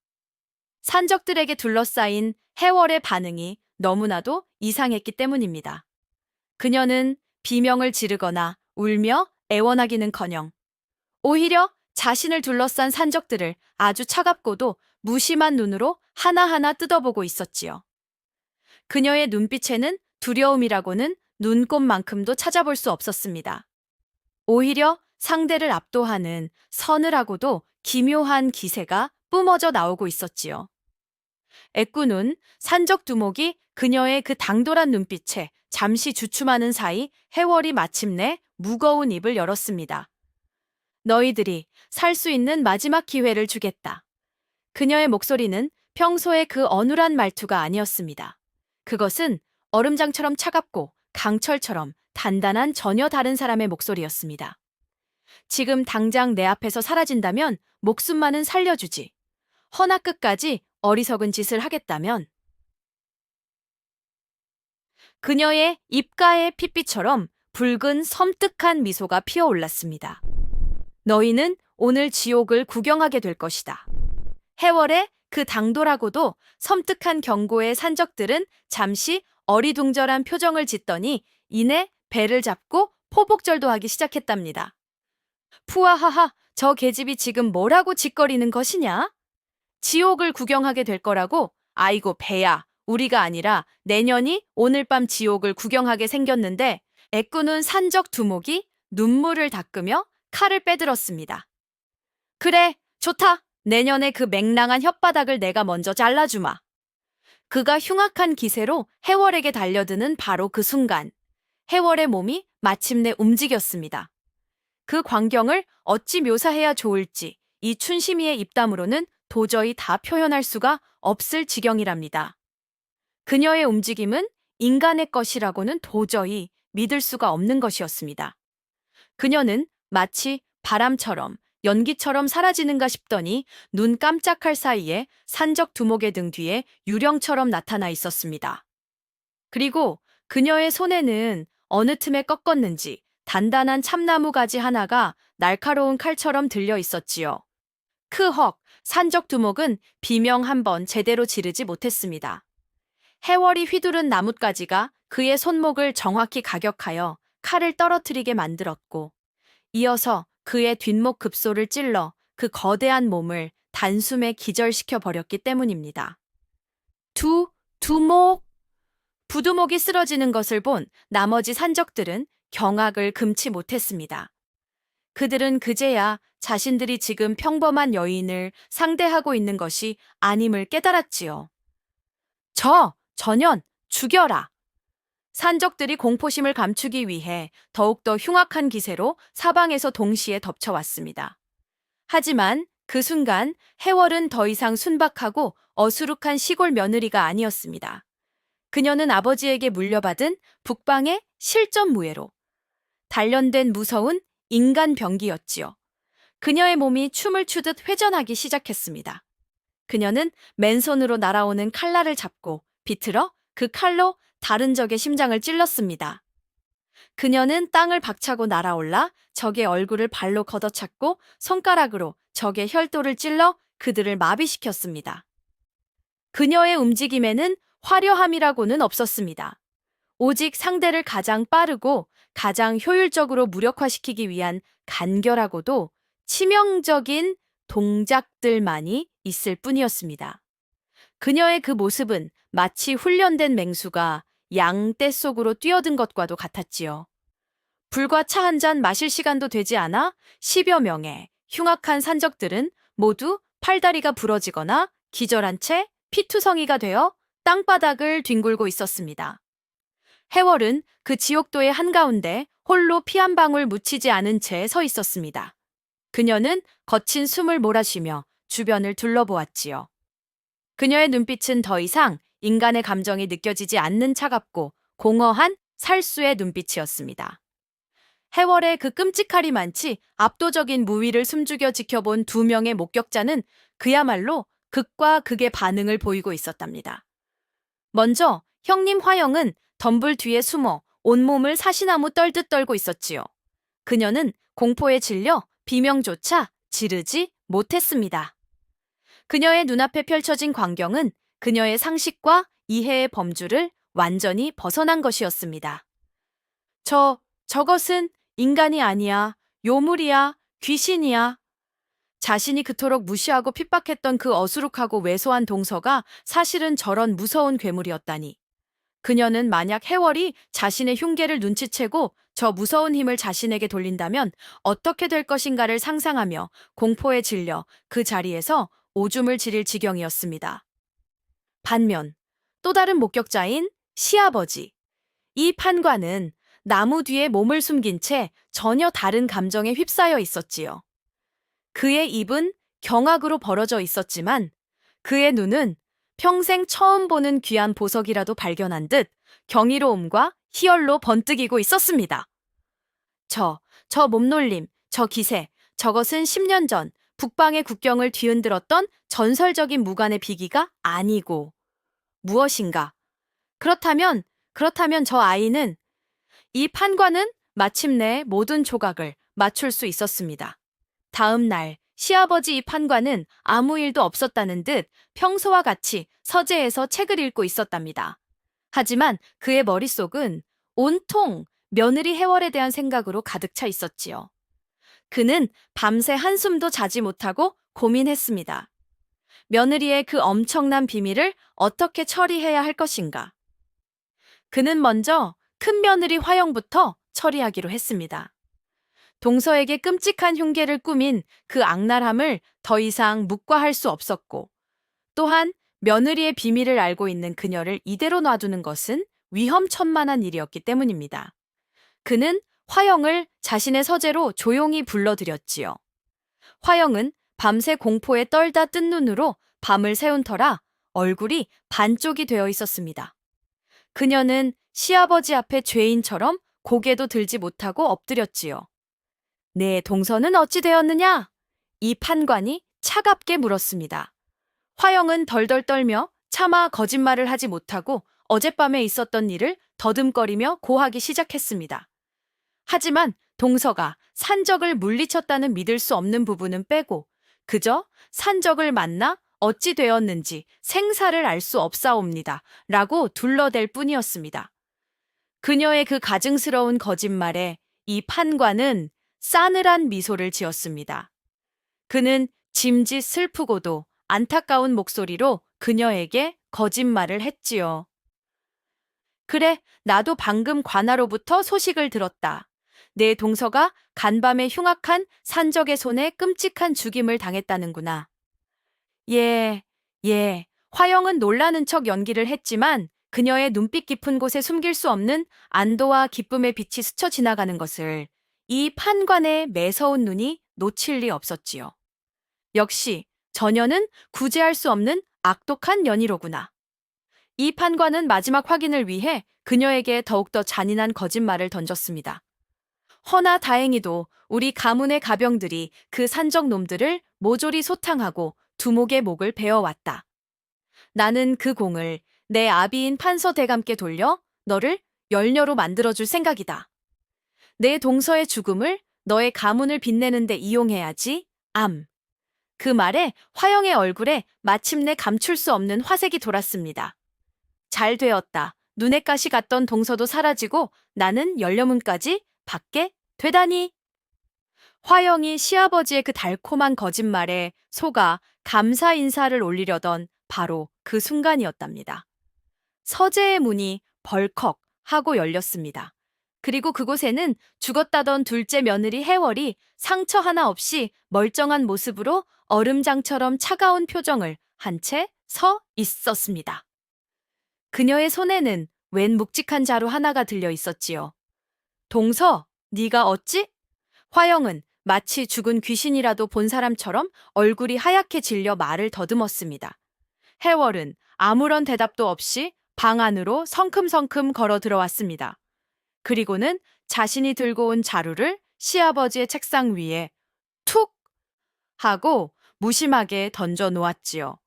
Speaker 1: 산적들에게 둘러싸인 해월의 반응이 너무나도 이상했기 때문입니다. 그녀는 비명을 지르거나 울며 애원하기는커녕 오히려 자신을 둘러싼 산적들을 아주 차갑고도 무심한 눈으로 하나하나 뜯어보고 있었지요. 그녀의 눈빛에는 두려움이라고는 눈꼽만큼도 찾아볼 수 없었습니다. 오히려 상대를 압도하는 서늘하고도 기묘한 기세가 뿜어져 나오고 있었지요. 애꾸눈 산적 두목이 그녀의 그 당돌한 눈빛에 잠시 주춤하는 사이 해월이 마침내 무거운 입을 열었습니다. 너희들이 살 수 있는 마지막 기회를 주겠다. 그녀의 목소리는 평소의 그 어눌한 말투가 아니었습니다. 그것은 얼음장처럼 차갑고 강철처럼 단단한 전혀 다른 사람의 목소리였습니다. 지금 당장 내 앞에서 사라진다면 목숨만은 살려주지. 허나 끝까지 어리석은 짓을 하겠다면. 그녀의 입가의 핏빛처럼 붉은 섬뜩한 미소가 피어올랐습니다. 너희는 오늘 지옥을 구경하게 될 것이다. 해월의 그 당돌하고도 섬뜩한 경고의 산적들은 잠시 어리둥절한 표정을 짓더니 이내 배를 잡고 포복절도 하기 시작했답니다. 푸아하하, 저 계집이 지금 뭐라고 짓거리는 것이냐? 지옥을 구경하게 될 거라고? 아이고 배야, 우리가 아니라 내년이 오늘 밤 지옥을 구경하게 생겼는데 애꾸는 산적 두목이 눈물을 닦으며 칼을 빼들었습니다. 그래, 좋다. 내년에 그 맹랑한 혓바닥을 내가 먼저 잘라주마. 그가 흉악한 기세로 해월에게 달려드는 바로 그 순간 해월의 몸이 마침내 움직였습니다. 그 광경을 어찌 묘사해야 좋을지 이 춘심이의 입담으로는 도저히 다 표현할 수가 없을 지경이랍니다. 그녀의 움직임은 인간의 것이라고는 도저히 믿을 수가 없는 것이었습니다. 그녀는 마치 바람처럼 연기처럼 사라지는가 싶더니 눈 깜짝할 사이에 산적 두목의 등 뒤에 유령처럼 나타나 있었습니다. 그리고 그녀의 손에는 어느 틈에 꺾었는지 단단한 참나무 가지 하나가 날카로운 칼처럼 들려 있었지요. 크헉, 산적 두목은 비명 한 번 제대로 지르지 못했습니다. 해월이 휘두른 나뭇가지가 그의 손목을 정확히 가격하여 칼을 떨어뜨리게 만들었고, 이어서 그의 뒷목 급소를 찔러 그 거대한 몸을 단숨에 기절시켜 버렸기 때문입니다. 두목! 부두목이 쓰러지는 것을 본 나머지 산적들은 경악을 금치 못했습니다. 그들은 그제야 자신들이 지금 평범한 여인을 상대하고 있는 것이 아님을 깨달았지요. 전연, 죽여라! 산적들이 공포심을 감추기 위해 더욱더 흉악한 기세로 사방에서 동시에 덮쳐왔습니다. 하지만 그 순간 해월은 더 이상 순박하고 어수룩한 시골 며느리가 아니었습니다. 그녀는 아버지에게 물려받은 북방의 실전무예로 단련된 무서운 인간 병기였지요. 그녀의 몸이 춤을 추듯 회전하기 시작했습니다. 그녀는 맨손으로 날아오는 칼날을 잡고 비틀어 그 칼로 다른 적의 심장을 찔렀습니다. 그녀는 땅을 박차고 날아올라 적의 얼굴을 발로 걷어찼고 손가락으로 적의 혈도를 찔러 그들을 마비시켰습니다. 그녀의 움직임에는 화려함이라고는 없었습니다. 오직 상대를 가장 빠르고 가장 효율적으로 무력화시키기 위한 간결하고도 치명적인 동작들만이 있을 뿐이었습니다. 그녀의 그 모습은 마치 훈련된 맹수가 양 떼속으로 뛰어든 것과도 같았지요. 불과 차 한 잔 마실 시간도 되지 않아 10여 명의 흉악한 산적들은 모두 팔다리가 부러지거나 기절한 채 피투성이가 되어 땅바닥을 뒹굴고 있었습니다. 해월은 그 지옥도의 한가운데 홀로 피 한 방울 묻히지 않은 채 서 있었습니다. 그녀는 거친 숨을 몰아쉬며 주변을 둘러보았지요. 그녀의 눈빛은 더 이상 인간의 감정이 느껴지지 않는 차갑고 공허한 살수의 눈빛이었습니다. 해월의 그 끔찍하리만치 압도적인 무위를 숨죽여 지켜본 두 명의 목격자는 그야말로 극과 극의 반응을 보이고 있었답니다. 먼저 형님 화영은 덤불 뒤에 숨어 온몸을 사시나무 떨듯 떨고 있었지요. 그녀는 공포에 질려 비명조차 지르지 못했습니다. 그녀의 눈앞에 펼쳐진 광경은 그녀의 상식과 이해의 범주를 완전히 벗어난 것이었습니다. 저것은 인간이 아니야. 요물이야. 귀신이야. 자신이 그토록 무시하고 핍박했던 그 어수룩하고 왜소한 동서가 사실은 저런 무서운 괴물이었다니. 그녀는 만약 해월이 자신의 흉계를 눈치채고 저 무서운 힘을 자신에게 돌린다면 어떻게 될 것인가를 상상하며 공포에 질려 그 자리에서 오줌을 지릴 지경이었습니다. 반면 또 다른 목격자인 시아버지. 이 판관은 나무 뒤에 몸을 숨긴 채 전혀 다른 감정에 휩싸여 있었지요. 그의 입은 경악으로 벌어져 있었지만 그의 눈은 평생 처음 보는 귀한 보석이라도 발견한 듯 경이로움과 희열로 번뜩이고 있었습니다. 저 몸놀림, 저 기세, 저것은 10년 전 북방의 국경을 뒤흔들었던 전설적인 무관의 비기가 아니고 무엇인가? 그렇다면 저 아이는 이 판관은 마침내 모든 조각을 맞출 수 있었습니다. 다음 날 시아버지 이 판관은 아무 일도 없었다는 듯 평소와 같이 서재에서 책을 읽고 있었답니다. 하지만 그의 머릿속은 온통 며느리 해월에 대한 생각으로 가득 차 있었지요. 그는 밤새 한숨도 자지 못하고 고민했습니다. 며느리의 그 엄청난 비밀을 어떻게 처리해야 할 것인가? 그는 먼저 큰 며느리 화영부터 처리하기로 했습니다. 동서에게 끔찍한 흉계를 꾸민 그 악랄함을 더 이상 묵과할 수 없었고, 또한 며느리의 비밀을 알고 있는 그녀를 이대로 놔두는 것은 위험천만한 일이었기 때문입니다. 그는 화영을 자신의 서재로 조용히 불러들였지요. 화영은 밤새 공포에 떨다 뜬 눈으로 밤을 새운 터라 얼굴이 반쪽이 되어 있었습니다. 그녀는 시아버지 앞에 죄인처럼 고개도 들지 못하고 엎드렸지요. 네, 동서는 어찌 되었느냐? 이 판관이 차갑게 물었습니다. 화영은 덜덜 떨며 차마 거짓말을 하지 못하고 어젯밤에 있었던 일을 더듬거리며 고하기 시작했습니다. 하지만 동서가 산적을 물리쳤다는 믿을 수 없는 부분은 빼고 그저 산적을 만나 어찌 되었는지 생사를 알 수 없사옵니다. 라고 둘러댈 뿐이었습니다. 그녀의 그 가증스러운 거짓말에 이 판관은 싸늘한 미소를 지었습니다. 그는 짐짓 슬프고도 안타까운 목소리로 그녀에게 거짓말을 했지요. 그래, 나도 방금 관아로부터 소식을 들었다. 내 동서가 간밤에 흉악한 산적의 손에 끔찍한 죽임을 당했다는구나. 예, 예. 화영은 놀라는 척 연기를 했지만 그녀의 눈빛 깊은 곳에 숨길 수 없는 안도와 기쁨의 빛이 스쳐 지나가는 것을 이 판관의 매서운 눈이 놓칠 리 없었지요. 역시 전혀는 구제할 수 없는 악독한 연희로구나. 이 판관은 마지막 확인을 위해 그녀에게 더욱더 잔인한 거짓말을 던졌습니다. 허나 다행히도 우리 가문의 가병들이 그 산적 놈들을 모조리 소탕하고 두목의 목을 베어왔다. 나는 그 공을 내 아비인 판서 대감께 돌려 너를 열녀로 만들어줄 생각이다. 내 동서의 죽음을 너의 가문을 빛내는 데 이용해야지. 암. 그 말에 화영의 얼굴에 마침내 감출 수 없는 화색이 돌았습니다. 잘 되었다. 눈에 가시 갔던 동서도 사라지고 나는 열려문까지 받게 되다니. 화영이 시아버지의 그 달콤한 거짓말에 속아 감사 인사를 올리려던 바로 그 순간이었답니다. 서재의 문이 벌컥 하고 열렸습니다. 그리고 그곳에는 죽었다던 둘째 며느리 해월이 상처 하나 없이 멀쩡한 모습으로 얼음장처럼 차가운 표정을 한 채 서 있었습니다. 그녀의 손에는 웬 묵직한 자루 하나가 들려 있었지요. 동서, 네가 어찌? 화영은 마치 죽은 귀신이라도 본 사람처럼 얼굴이 하얗게 질려 말을 더듬었습니다. 해월은 아무런 대답도 없이 방 안으로 성큼성큼 걸어 들어왔습니다. 그리고는 자신이 들고 온 자루를 시아버지의 책상 위에 툭 하고 무심하게 던져 놓았지요.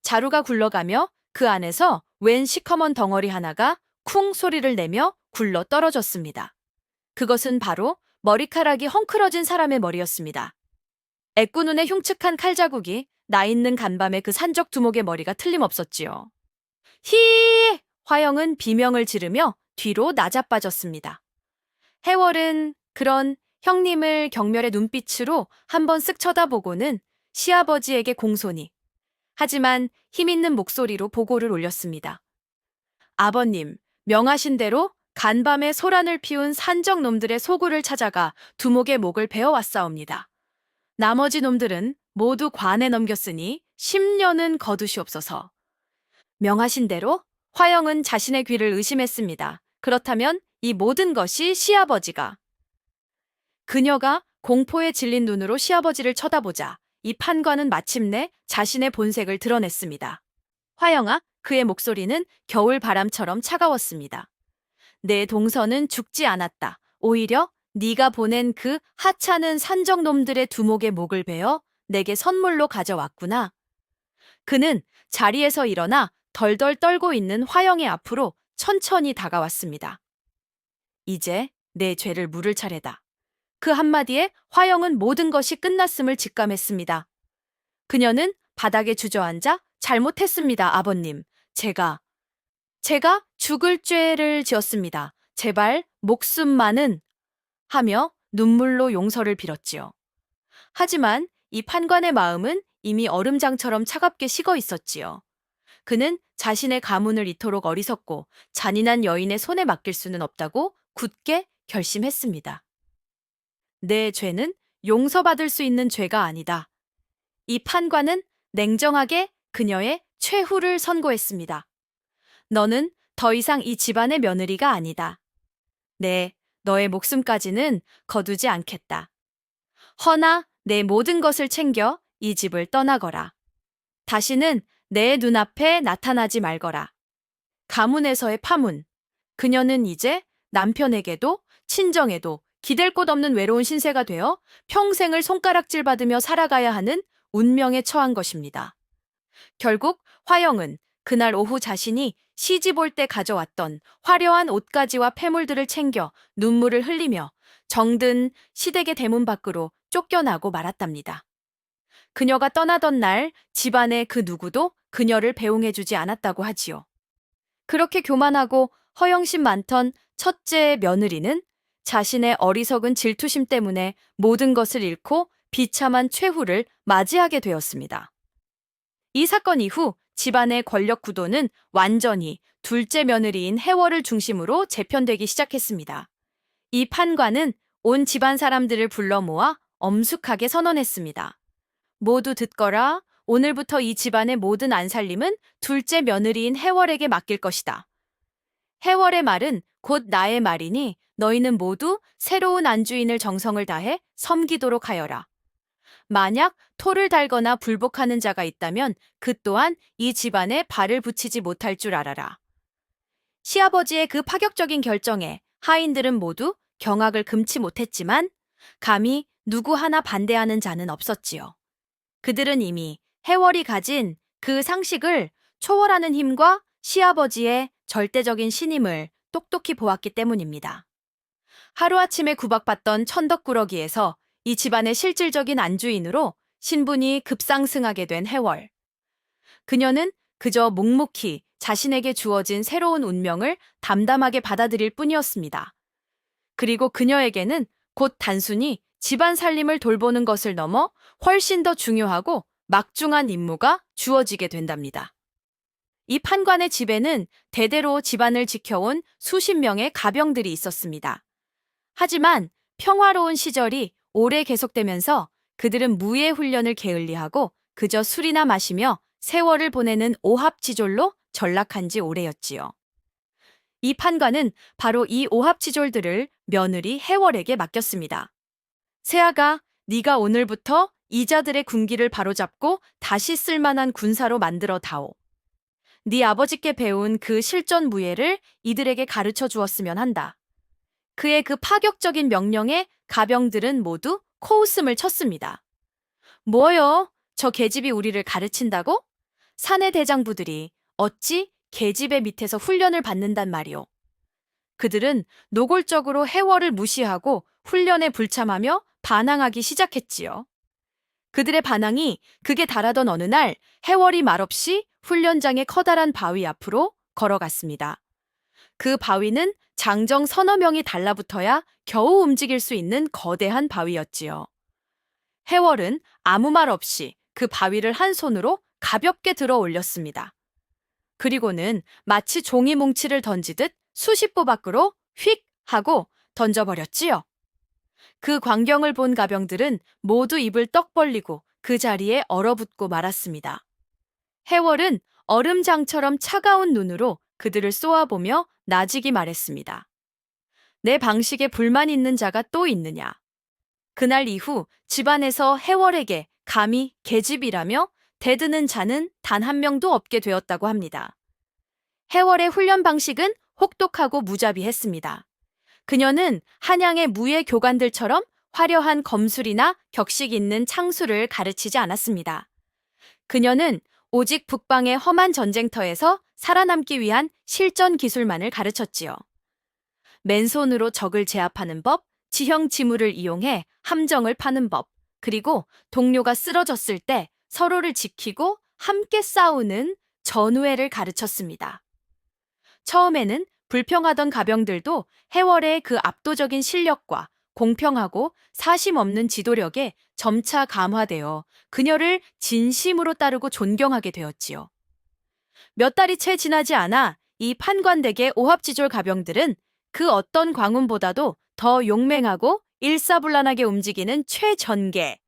Speaker 1: 자루가 굴러가며 그 안에서 웬 시커먼 덩어리 하나가 쿵 소리를 내며 굴러 떨어졌습니다. 그것은 바로 머리카락이 헝클어진 사람의 머리였습니다. 애꾸눈의 흉측한 칼자국이 나 있는 간밤에 그 산적 두목의 머리가 틀림없었지요. 히! 화영은 비명을 지르며 뒤로 나자빠졌습니다. 해월은 그런 형님을 경멸의 눈빛으로 한번 쓱 쳐다보고는 시아버지에게 공손히 하지만 힘있는 목소리로 보고를 올렸습니다. 아버님, 명하신 대로 간밤에 소란을 피운 산적 놈들의 소굴을 찾아가 두목의 목을 베어왔사옵니다. 나머지 놈들은 모두 관에 넘겼으니 10년은 거두시옵소서. 명하신 대로 화영은 자신의 귀를 의심했습니다. 그렇다면 이 모든 것이 시아버지가. 그녀가 공포에 질린 눈으로 시아버지를 쳐다보자 이 판관은 마침내 자신의 본색을 드러냈습니다. 화영아, 그의 목소리는 겨울 바람처럼 차가웠습니다. 내 동서는 죽지 않았다. 오히려 네가 보낸 그 하찮은 산적놈들의 두목의 목을 베어 내게 선물로 가져왔구나. 그는 자리에서 일어나 덜덜 떨고 있는 화영의 앞으로 천천히 다가왔습니다. 이제 내 죄를 물을 차례다. 그 한마디에 화영은 모든 것이 끝났음을 직감했습니다. 그녀는 바닥에 주저앉아 잘못했습니다, 아버님. 제가 죽을 죄를 지었습니다. 제발 목숨만은 하며 눈물로 용서를 빌었지요. 하지만 이 판관의 마음은 이미 얼음장처럼 차갑게 식어 있었지요. 그는 자신의 가문을 이토록 어리석고 잔인한 여인의 손에 맡길 수는 없다고 굳게 결심했습니다. 내 죄는 용서받을 수 있는 죄가 아니다. 이 판관은 냉정하게 그녀의 최후를 선고했습니다. 너는 더 이상 이 집안의 며느리가 아니다. 네, 너의 목숨까지는 거두지 않겠다. 허나 내 모든 것을 챙겨 이 집을 떠나거라. 다시는 내 눈앞에 나타나지 말거라. 가문에서의 파문. 그녀는 이제 남편에게도 친정에도 기댈 곳 없는 외로운 신세가 되어 평생을 손가락질 받으며 살아가야 하는 운명에 처한 것입니다. 결국 화영은 그날 오후 자신이 시집 올 때 가져왔던 화려한 옷가지와 폐물들을 챙겨 눈물을 흘리며 정든 시댁의 대문 밖으로 쫓겨나고 말았답니다. 그녀가 떠나던 날 집안의 그 누구도 그녀를 배웅해주지 않았다고 하지요. 그렇게 교만하고 허영심 많던 첫째 며느리는 자신의 어리석은 질투심 때문에 모든 것을 잃고 비참한 최후를 맞이하게 되었습니다. 이 사건 이후 집안의 권력 구도는 완전히 둘째 며느리인 해월을 중심으로 재편되기 시작했습니다. 이 판관은 온 집안 사람들을 불러 모아 엄숙하게 선언했습니다. 모두 듣거라. 오늘부터 이 집안의 모든 안살림은 둘째 며느리인 해월에게 맡길 것이다. 해월의 말은 곧 나의 말이니 너희는 모두 새로운 안주인을 정성을 다해 섬기도록 하여라. 만약 토를 달거나 불복하는 자가 있다면 그 또한 이 집안에 발을 붙이지 못할 줄 알아라. 시아버지의 그 파격적인 결정에 하인들은 모두 경악을 금치 못했지만 감히 누구 하나 반대하는 자는 없었지요. 그들은 이미 해월이 가진 그 상식을 초월하는 힘과 시아버지의 절대적인 신임을 똑똑히 보았기 때문입니다. 하루아침에 구박받던 천덕꾸러기에서 이 집안의 실질적인 안주인으로 신분이 급상승하게 된 해월. 그녀는 그저 묵묵히 자신에게 주어진 새로운 운명을 담담하게 받아들일 뿐이었습니다. 그리고 그녀에게는 곧 단순히 집안 살림을 돌보는 것을 넘어 훨씬 더 중요하고 막중한 임무가 주어지게 된답니다. 이 판관의 집에는 대대로 집안을 지켜온 수십 명의 가병들이 있었습니다. 하지만 평화로운 시절이 오래 계속되면서 그들은 무예 훈련을 게을리하고 그저 술이나 마시며 세월을 보내는 오합지졸로 전락한 지 오래였지요. 이 판관은 바로 이 오합지졸들을 며느리 해월에게 맡겼습니다. 세아가 네가 오늘부터 이자들의 군기를 바로잡고 다시 쓸만한 군사로 만들어 다오. 네 아버지께 배운 그 실전 무예를 이들에게 가르쳐 주었으면 한다. 그의 그 파격적인 명령에 가병들은 모두 코웃음을 쳤습니다. 뭐요? 저 계집이 우리를 가르친다고? 사내 대장부들이 어찌 계집의 밑에서 훈련을 받는단 말이오. 그들은 노골적으로 해월을 무시하고 훈련에 불참하며 반항하기 시작했지요. 그들의 반항이 극에 달하던 어느 날 해월이 말없이 훈련장의 커다란 바위 앞으로 걸어갔습니다. 그 바위는 장정 서너 명이 달라붙어야 겨우 움직일 수 있는 거대한 바위였지요. 해월은 아무 말 없이 그 바위를 한 손으로 가볍게 들어 올렸습니다. 그리고는 마치 종이 뭉치를 던지듯 수십 보 밖으로 휙 하고 던져버렸지요. 그 광경을 본 가병들은 모두 입을 떡 벌리고 그 자리에 얼어붙고 말았습니다. 해월은 얼음장처럼 차가운 눈으로 그들을 쏘아보며 나직이 말했습니다. 내 방식에 불만 있는 자가 또 있느냐? 그날 이후 집안에서 해월에게 감히 계집이라며 대드는 자는 단 한 명도 없게 되었다고 합니다. 해월의 훈련 방식은 혹독하고 무자비했습니다. 그녀는 한양의 무예 교관들처럼 화려한 검술이나 격식 있는 창술을 가르치지 않았습니다. 그녀는 오직 북방의 험한 전쟁터에서 살아남기 위한 실전 기술만을 가르쳤지요. 맨손으로 적을 제압하는 법, 지형 지물을 이용해 함정을 파는 법, 그리고 동료가 쓰러졌을 때 서로를 지키고 함께 싸우는 전우회를 가르쳤습니다. 처음에는 불평하던 가병들도 해월의 그 압도적인 실력과 공평하고 사심 없는 지도력에 점차 감화되어 그녀를 진심으로 따르고 존경하게 되었지요. 몇 달이 채 지나지 않아 이 판관댁의 오합지졸 가병들은 그 어떤 광운보다도 더 용맹하고 일사불란하게 움직이는 최전개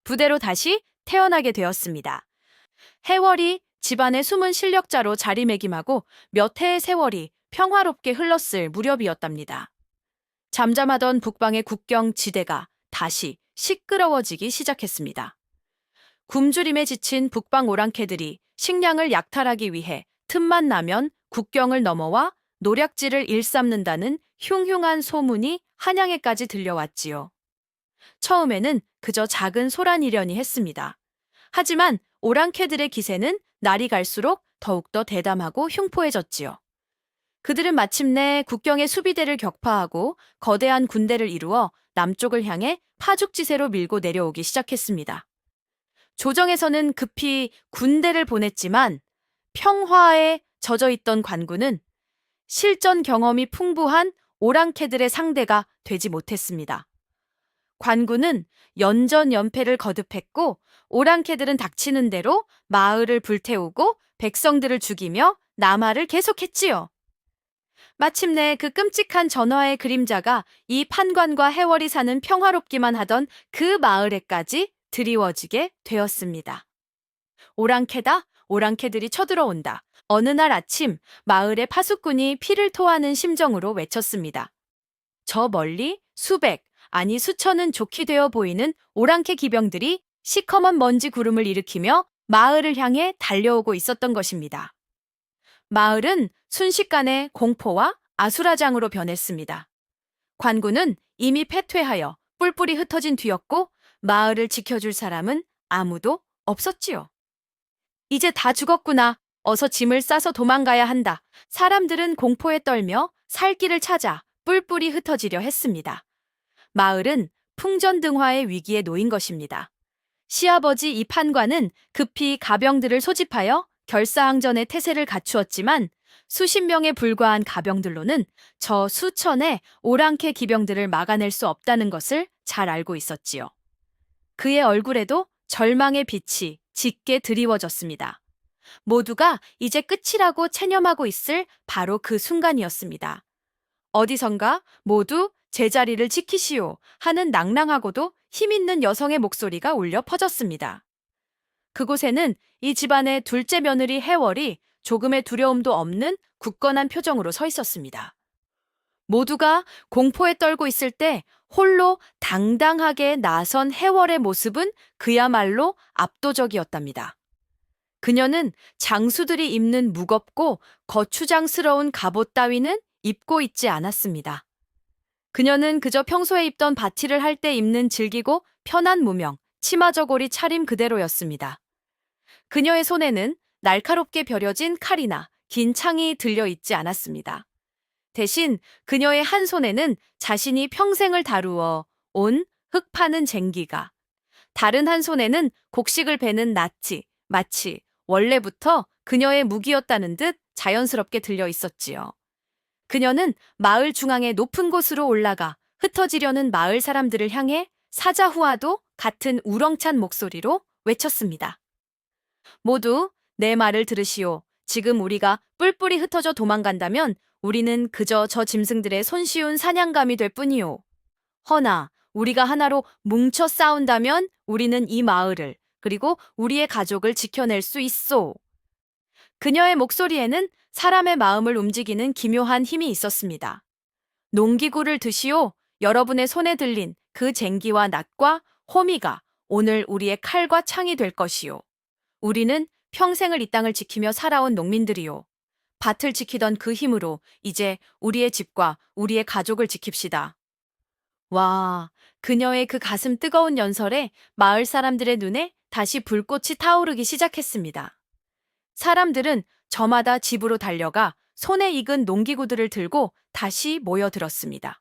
Speaker 1: 부대로 다시 태어나게 되었습니다. 해월이 집안의 숨은 실력자로 자리매김하고 몇 해의 세월이 평화롭게 흘렀을 무렵이었답니다. 잠잠하던 북방의 국경 지대가 다시 시끄러워지기 시작했습니다. 굶주림에 지친 북방 오랑캐들이 식량을 약탈하기 위해 틈만 나면 국경을 넘어와 노략질을 일삼는다는 흉흉한 소문이 한양에까지 들려왔지요. 처음에는 그저 작은 소란이려니 했습니다. 하지만 오랑캐들의 기세는 날이 갈수록 더욱더 대담하고 흉포해졌지요. 그들은 마침내 국경의 수비대를 격파하고 거대한 군대를 이루어 남쪽을 향해 파죽지세로 밀고 내려오기 시작했습니다. 조정에서는 급히 군대를 보냈지만 평화에 젖어 있던 관군은 실전 경험이 풍부한 오랑캐들의 상대가 되지 못했습니다. 관군은 연전연패를 거듭했고 오랑캐들은 닥치는 대로 마을을 불태우고 백성들을 죽이며 남하를 계속했지요. 마침내 그 끔찍한 전화의 그림자가 이 판관과 해월이 사는 평화롭기만 하던 그 마을에까지 드리워지게 되었습니다. 오랑캐다, 오랑캐들이 쳐들어온다. 어느 날 아침 마을의 파수꾼이 피를 토하는 심정으로 외쳤습니다. 저 멀리 수백, 아니 수천은 좋게 되어 보이는 오랑캐 기병들이 시커먼 먼지 구름을 일으키며 마을을 향해 달려오고 있었던 것입니다. 마을은 순식간에 공포와 아수라장으로 변했습니다. 관군은 이미 패퇴하여 뿔뿔이 흩어진 뒤였고 마을을 지켜줄 사람은 아무도 없었지요. 이제 다 죽었구나. 어서 짐을 싸서 도망가야 한다. 사람들은 공포에 떨며 살 길을 찾아 뿔뿔이 흩어지려 했습니다. 마을은 풍전등화의 위기에 놓인 것입니다. 시아버지 이 판관은 급히 가병들을 소집하여 결사항전의 태세를 갖추었지만 수십 명에 불과한 가병들로는 저 수천의 오랑캐 기병들을 막아낼 수 없다는 것을 잘 알고 있었지요. 그의 얼굴에도 절망의 빛이 짙게 드리워졌습니다. 모두가 이제 끝이라고 체념하고 있을 바로 그 순간이었습니다. 어디선가 모두 제자리를 지키시오 하는 낭랑하고도 힘있는 여성의 목소리가 울려 퍼졌습니다. 그곳에는 이 집안의 둘째 며느리 해월이 조금의 두려움도 없는 굳건한 표정으로 서 있었습니다. 모두가 공포에 떨고 있을 때 홀로 당당하게 나선 해월의 모습은 그야말로 압도적이었답니다. 그녀는 장수들이 입는 무겁고 거추장스러운 갑옷 따위는 입고 있지 않았습니다. 그녀는 그저 평소에 입던 바티를 할 때 입는 질기고 편한 무명, 치마 저고리 차림 그대로였습니다. 그녀의 손에는 날카롭게 벼려진 칼이나 긴 창이 들려 있지 않았습니다. 대신 그녀의 한 손에는 자신이 평생을 다루어 온 흙 파는 쟁기가, 다른 한 손에는 곡식을 베는 낫지, 마치 원래부터 그녀의 무기였다는 듯 자연스럽게 들려 있었지요. 그녀는 마을 중앙의 높은 곳으로 올라가 흩어지려는 마을 사람들을 향해 사자후와도 같은 우렁찬 목소리로 외쳤습니다. 모두 내 말을 들으시오. 지금 우리가 뿔뿔이 흩어져 도망간다면 우리는 그저 저 짐승들의 손쉬운 사냥감이 될 뿐이오. 허나 우리가 하나로 뭉쳐 싸운다면 우리는 이 마을을 그리고 우리의 가족을 지켜낼 수 있소. 그녀의 목소리에는 사람의 마음을 움직이는 기묘한 힘이 있었습니다. 농기구를 드시오. 여러분의 손에 들린 그 쟁기와 낫과 호미가 오늘 우리의 칼과 창이 될 것이오. 우리는 평생을 이 땅을 지키며 살아온 농민들이오. 밭을 지키던 그 힘으로 이제 우리의 집과 우리의 가족을 지킵시다. 와, 그녀의 그 가슴 뜨거운 연설에 마을 사람들의 눈에 다시 불꽃이 타오르기 시작했습니다. 사람들은 저마다 집으로 달려가 손에 익은 농기구들을 들고 다시 모여들었습니다.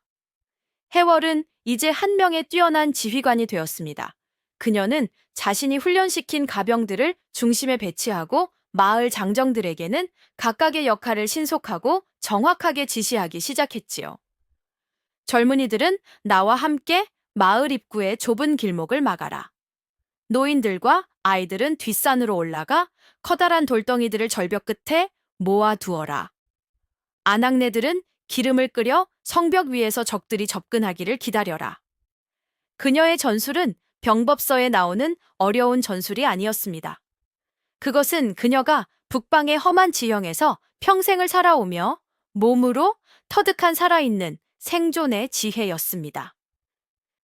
Speaker 1: 해월은 이제 한 명의 뛰어난 지휘관이 되었습니다. 그녀는 자신이 훈련시킨 가병들을 중심에 배치하고 마을 장정들에게는 각각의 역할을 신속하고 정확하게 지시하기 시작했지요. 젊은이들은 나와 함께 마을 입구의 좁은 길목을 막아라. 노인들과 아이들은 뒷산으로 올라가 커다란 돌덩이들을 절벽 끝에 모아두어라. 아낙네들은 기름을 끓여 성벽 위에서 적들이 접근하기를 기다려라. 그녀의 전술은 병법서에 나오는 어려운 전술이 아니었습니다. 그것은 그녀가 북방의 험한 지형에서 평생을 살아오며 몸으로 터득한 살아있는 생존의 지혜였습니다.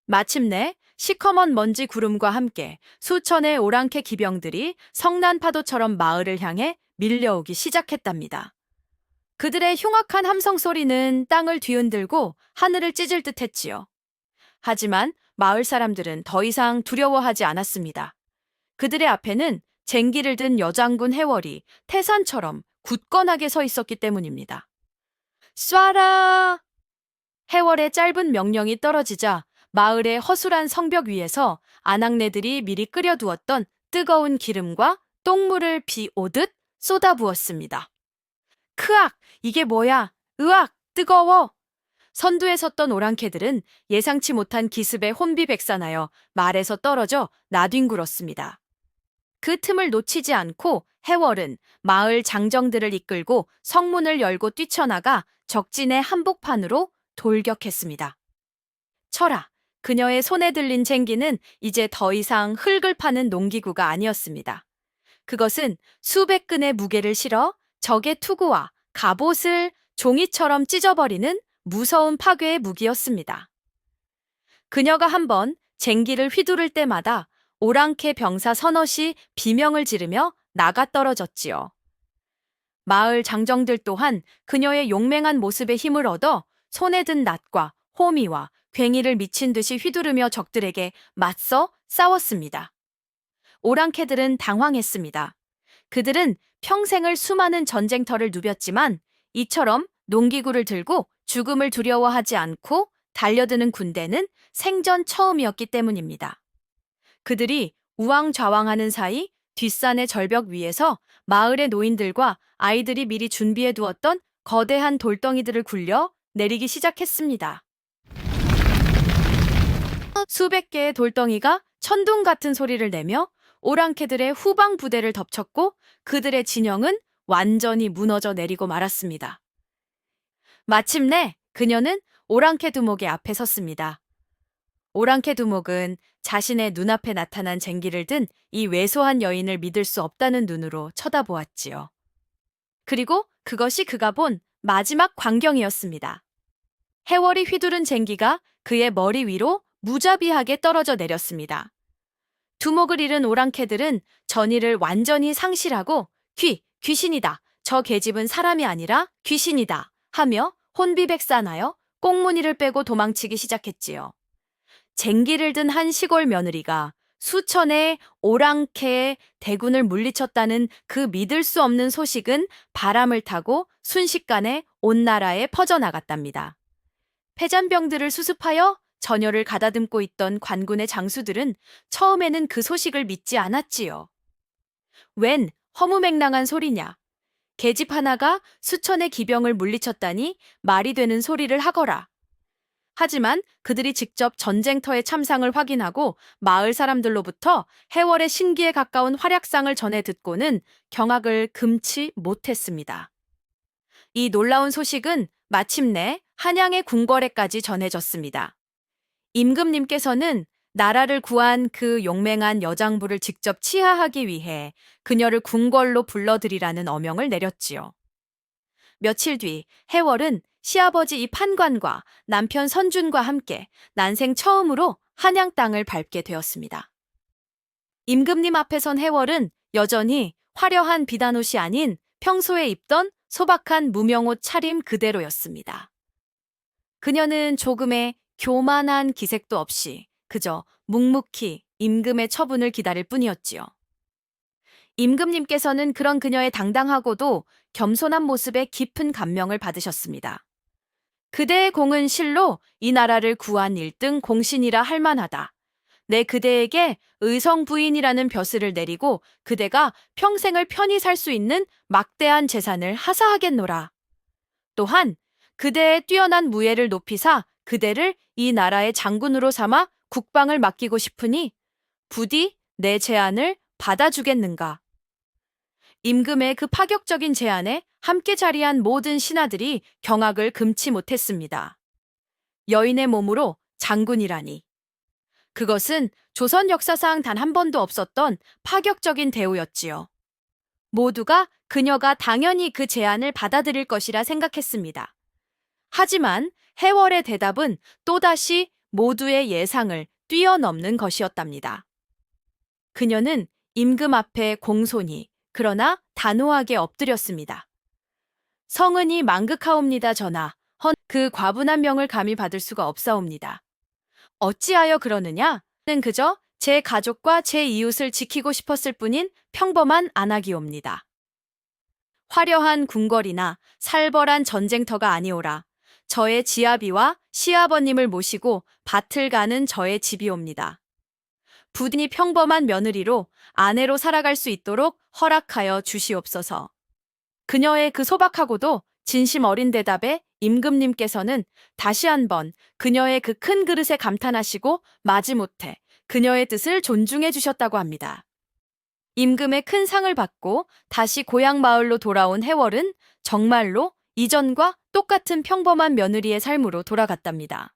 Speaker 1: 마침내 시커먼 먼지 구름과 함께 수천의 오랑캐 기병들이 성난 파도처럼 마을을 향해 밀려오기 시작했답니다. 그들의 흉악한 함성 소리는 땅을 뒤흔들고 하늘을 찢을 듯 했지요. 하지만 마을 사람들은 더 이상 두려워하지 않았습니다. 그들의 앞에는 쟁기를 든 여장군 해월이 태산처럼 굳건하게 서 있었기 때문입니다. 쏴라! 해월의 짧은 명령이 떨어지자 마을의 허술한 성벽 위에서 아낙네들이 미리 끓여두었던 뜨거운 기름과 똥물을 비 오듯 쏟아부었습니다. 크악! 이게 뭐야? 으악! 뜨거워! 선두에 섰던 오랑캐들은 예상치 못한 기습에 혼비백산하여 말에서 떨어져 나뒹굴었습니다. 그 틈을 놓치지 않고 해월은 마을 장정들을 이끌고 성문을 열고 뛰쳐나가 적진의 한복판으로 돌격했습니다. 철아, 그녀의 손에 들린 쟁기는 이제 더 이상 흙을 파는 농기구가 아니었습니다. 그것은 수백 근의 무게를 실어 적의 투구와 갑옷을 종이처럼 찢어버리는 무서운 파괴의 무기였습니다. 그녀가 한번 쟁기를 휘두를 때마다 오랑캐 병사 서넛이 비명을 지르며 나가떨어졌지요. 마을 장정들 또한 그녀의 용맹한 모습에 힘을 얻어 손에 든 낫과 호미와 괭이를 미친 듯이 휘두르며 적들에게 맞서 싸웠습니다. 오랑캐들은 당황했습니다. 그들은 평생을 수많은 전쟁터를 누볐지만 이처럼 농기구를 들고 죽음을 두려워하지 않고 달려드는 군대는 생전 처음이었기 때문입니다. 그들이 우왕좌왕하는 사이 뒷산의 절벽 위에서 마을의 노인들과 아이들이 미리 준비해 두었던 거대한 돌덩이들을 굴려 내리기 시작했습니다. 수백 개의 돌덩이가 천둥 같은 소리를 내며 오랑캐들의 후방 부대를 덮쳤고 그들의 진영은 완전히 무너져 내리고 말았습니다. 마침내 그녀는 오랑캐 두목의 앞에 섰습니다. 오랑캐 두목은 자신의 눈앞에 나타난 쟁기를 든 이 왜소한 여인을 믿을 수 없다는 눈으로 쳐다보았지요. 그리고 그것이 그가 본 마지막 광경이었습니다. 해월이 휘두른 쟁기가 그의 머리 위로 무자비하게 떨어져 내렸습니다. 두목을 잃은 오랑캐들은 전의를 완전히 상실하고 귀신이다. 저 계집은 사람이 아니라 귀신이다. 하며 혼비백산하여 꽁무니를 빼고 도망치기 시작했지요. 쟁기를 든 한 시골 며느리가 수천의 오랑캐의 대군을 물리쳤다는 그 믿을 수 없는 소식은 바람을 타고 순식간에 온 나라에 퍼져나갔답니다. 패잔병들을 수습하여 전열을 가다듬고 있던 관군의 장수들은 처음에는 그 소식을 믿지 않았지요. 웬 허무맹랑한 소리냐. 계집 하나가 수천의 기병을 물리쳤다니 말이 되는 소리를 하거라. 하지만 그들이 직접 전쟁터의 참상을 확인하고 마을 사람들로부터 해월의 신기에 가까운 활약상을 전해 듣고는 경악을 금치 못했습니다. 이 놀라운 소식은 마침내 한양의 궁궐에까지 전해졌습니다. 임금님께서는 나라를 구한 그 용맹한 여장부를 직접 치하하기 위해 그녀를 궁궐로 불러들이라는 어명을 내렸지요. 며칠 뒤 해월은 시아버지 이 판관과 남편 선준과 함께 난생 처음으로 한양 땅을 밟게 되었습니다. 임금님 앞에 선 해월은 여전히 화려한 비단옷이 아닌 평소에 입던 소박한 무명옷 차림 그대로였습니다. 그녀는 조금의 교만한 기색도 없이 그저 묵묵히 임금의 처분을 기다릴 뿐이었지요. 임금님께서는 그런 그녀의 당당하고도 겸손한 모습에 깊은 감명을 받으셨습니다. 그대의 공은 실로 이 나라를 구한 1등 공신이라 할 만하다. 내 그대에게 의성 부인이라는 벼슬을 내리고 그대가 평생을 편히 살 수 있는 막대한 재산을 하사하겠노라. 또한 그대의 뛰어난 무예를 높이사 그대를 이 나라의 장군으로 삼아 국방을 맡기고 싶으니 부디 내 제안을 받아주겠는가. 임금의 그 파격적인 제안에 함께 자리한 모든 신하들이 경악을 금치 못했습니다. 여인의 몸으로 장군이라니. 그것은 조선 역사상 단 한 번도 없었던 파격적인 대우였지요. 모두가 그녀가 당연히 그 제안을 받아들일 것이라 생각했습니다. 하지만 해월의 대답은 또다시 모두의 예상을 뛰어넘는 것이었답니다. 그녀는 임금 앞에 공손히 그러나 단호하게 엎드렸습니다. 성은이 망극하옵니다 전하. 헌 그 과분한 명을 감히 받을 수가 없사옵니다. 어찌하여 그러느냐? 는 그저 제 가족과 제 이웃을 지키고 싶었을 뿐인 평범한 안악이옵니다. 화려한 궁궐이나 살벌한 전쟁터가 아니오라. 저의 지아비와 시아버님을 모시고 밭을 가는 저의 집이옵니다. 부딘이 평범한 며느리로 아내로 살아갈 수 있도록 허락하여 주시옵소서. 그녀의 그 소박하고도 진심 어린 대답에 임금님께서는 다시 한번 그녀의 그 큰 그릇에 감탄하시고 마지못해 그녀의 뜻을 존중해 주셨다고 합니다. 임금의 큰 상을 받고 다시 고향 마을로 돌아온 해월은 정말로 이전과 똑같은 평범한 며느리의 삶으로 돌아갔답니다.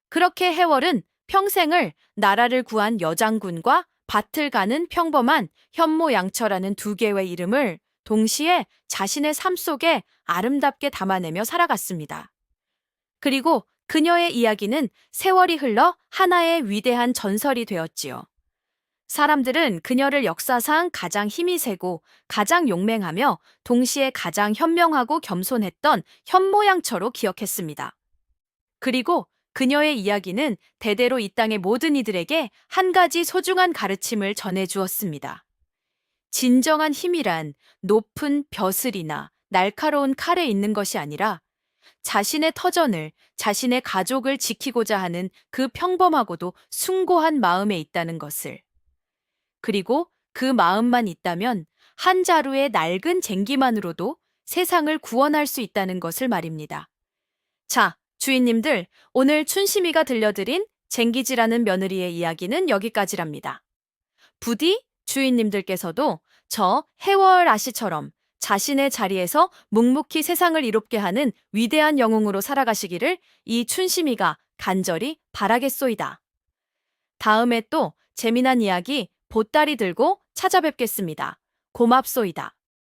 Speaker 1: 그렇게 해월은 평생을 나라를 구한 여장군과 밭을 가는 평범한 현모양처라는 두 개의 이름을 동시에 자신의 삶 속에 아름답게 담아내며 살아갔습니다. 그리고 그녀의 이야기는 세월이 흘러 하나의 위대한 전설이 되었지요. 사람들은 그녀를 역사상 가장 힘이 세고 가장 용맹하며 동시에 가장 현명하고 겸손했던 현모양처로 기억했습니다. 그리고 그녀의 이야기는 대대로 이 땅의 모든 이들에게 한 가지 소중한 가르침을 전해주었습니다. 진정한 힘이란 높은 벼슬이나 날카로운 칼에 있는 것이 아니라 자신의 터전을, 자신의 가족을 지키고자 하는 그 평범하고도 숭고한 마음에 있다는 것을. 그리고 그 마음만 있다면 한 자루의 낡은 쟁기만으로도 세상을 구원할 수 있다는 것을 말입니다. 자, 주인님들, 오늘 춘심이가 들려드린 쟁기지라는 며느리의 이야기는 여기까지랍니다. 부디 주인님들께서도 저 해월 아씨처럼 자신의 자리에서 묵묵히 세상을 이롭게 하는 위대한 영웅으로 살아가시기를 이 춘심이가 간절히 바라겠소이다. 다음에 또 재미난 이야기 보따리 들고 찾아뵙겠습니다. 고맙소이다.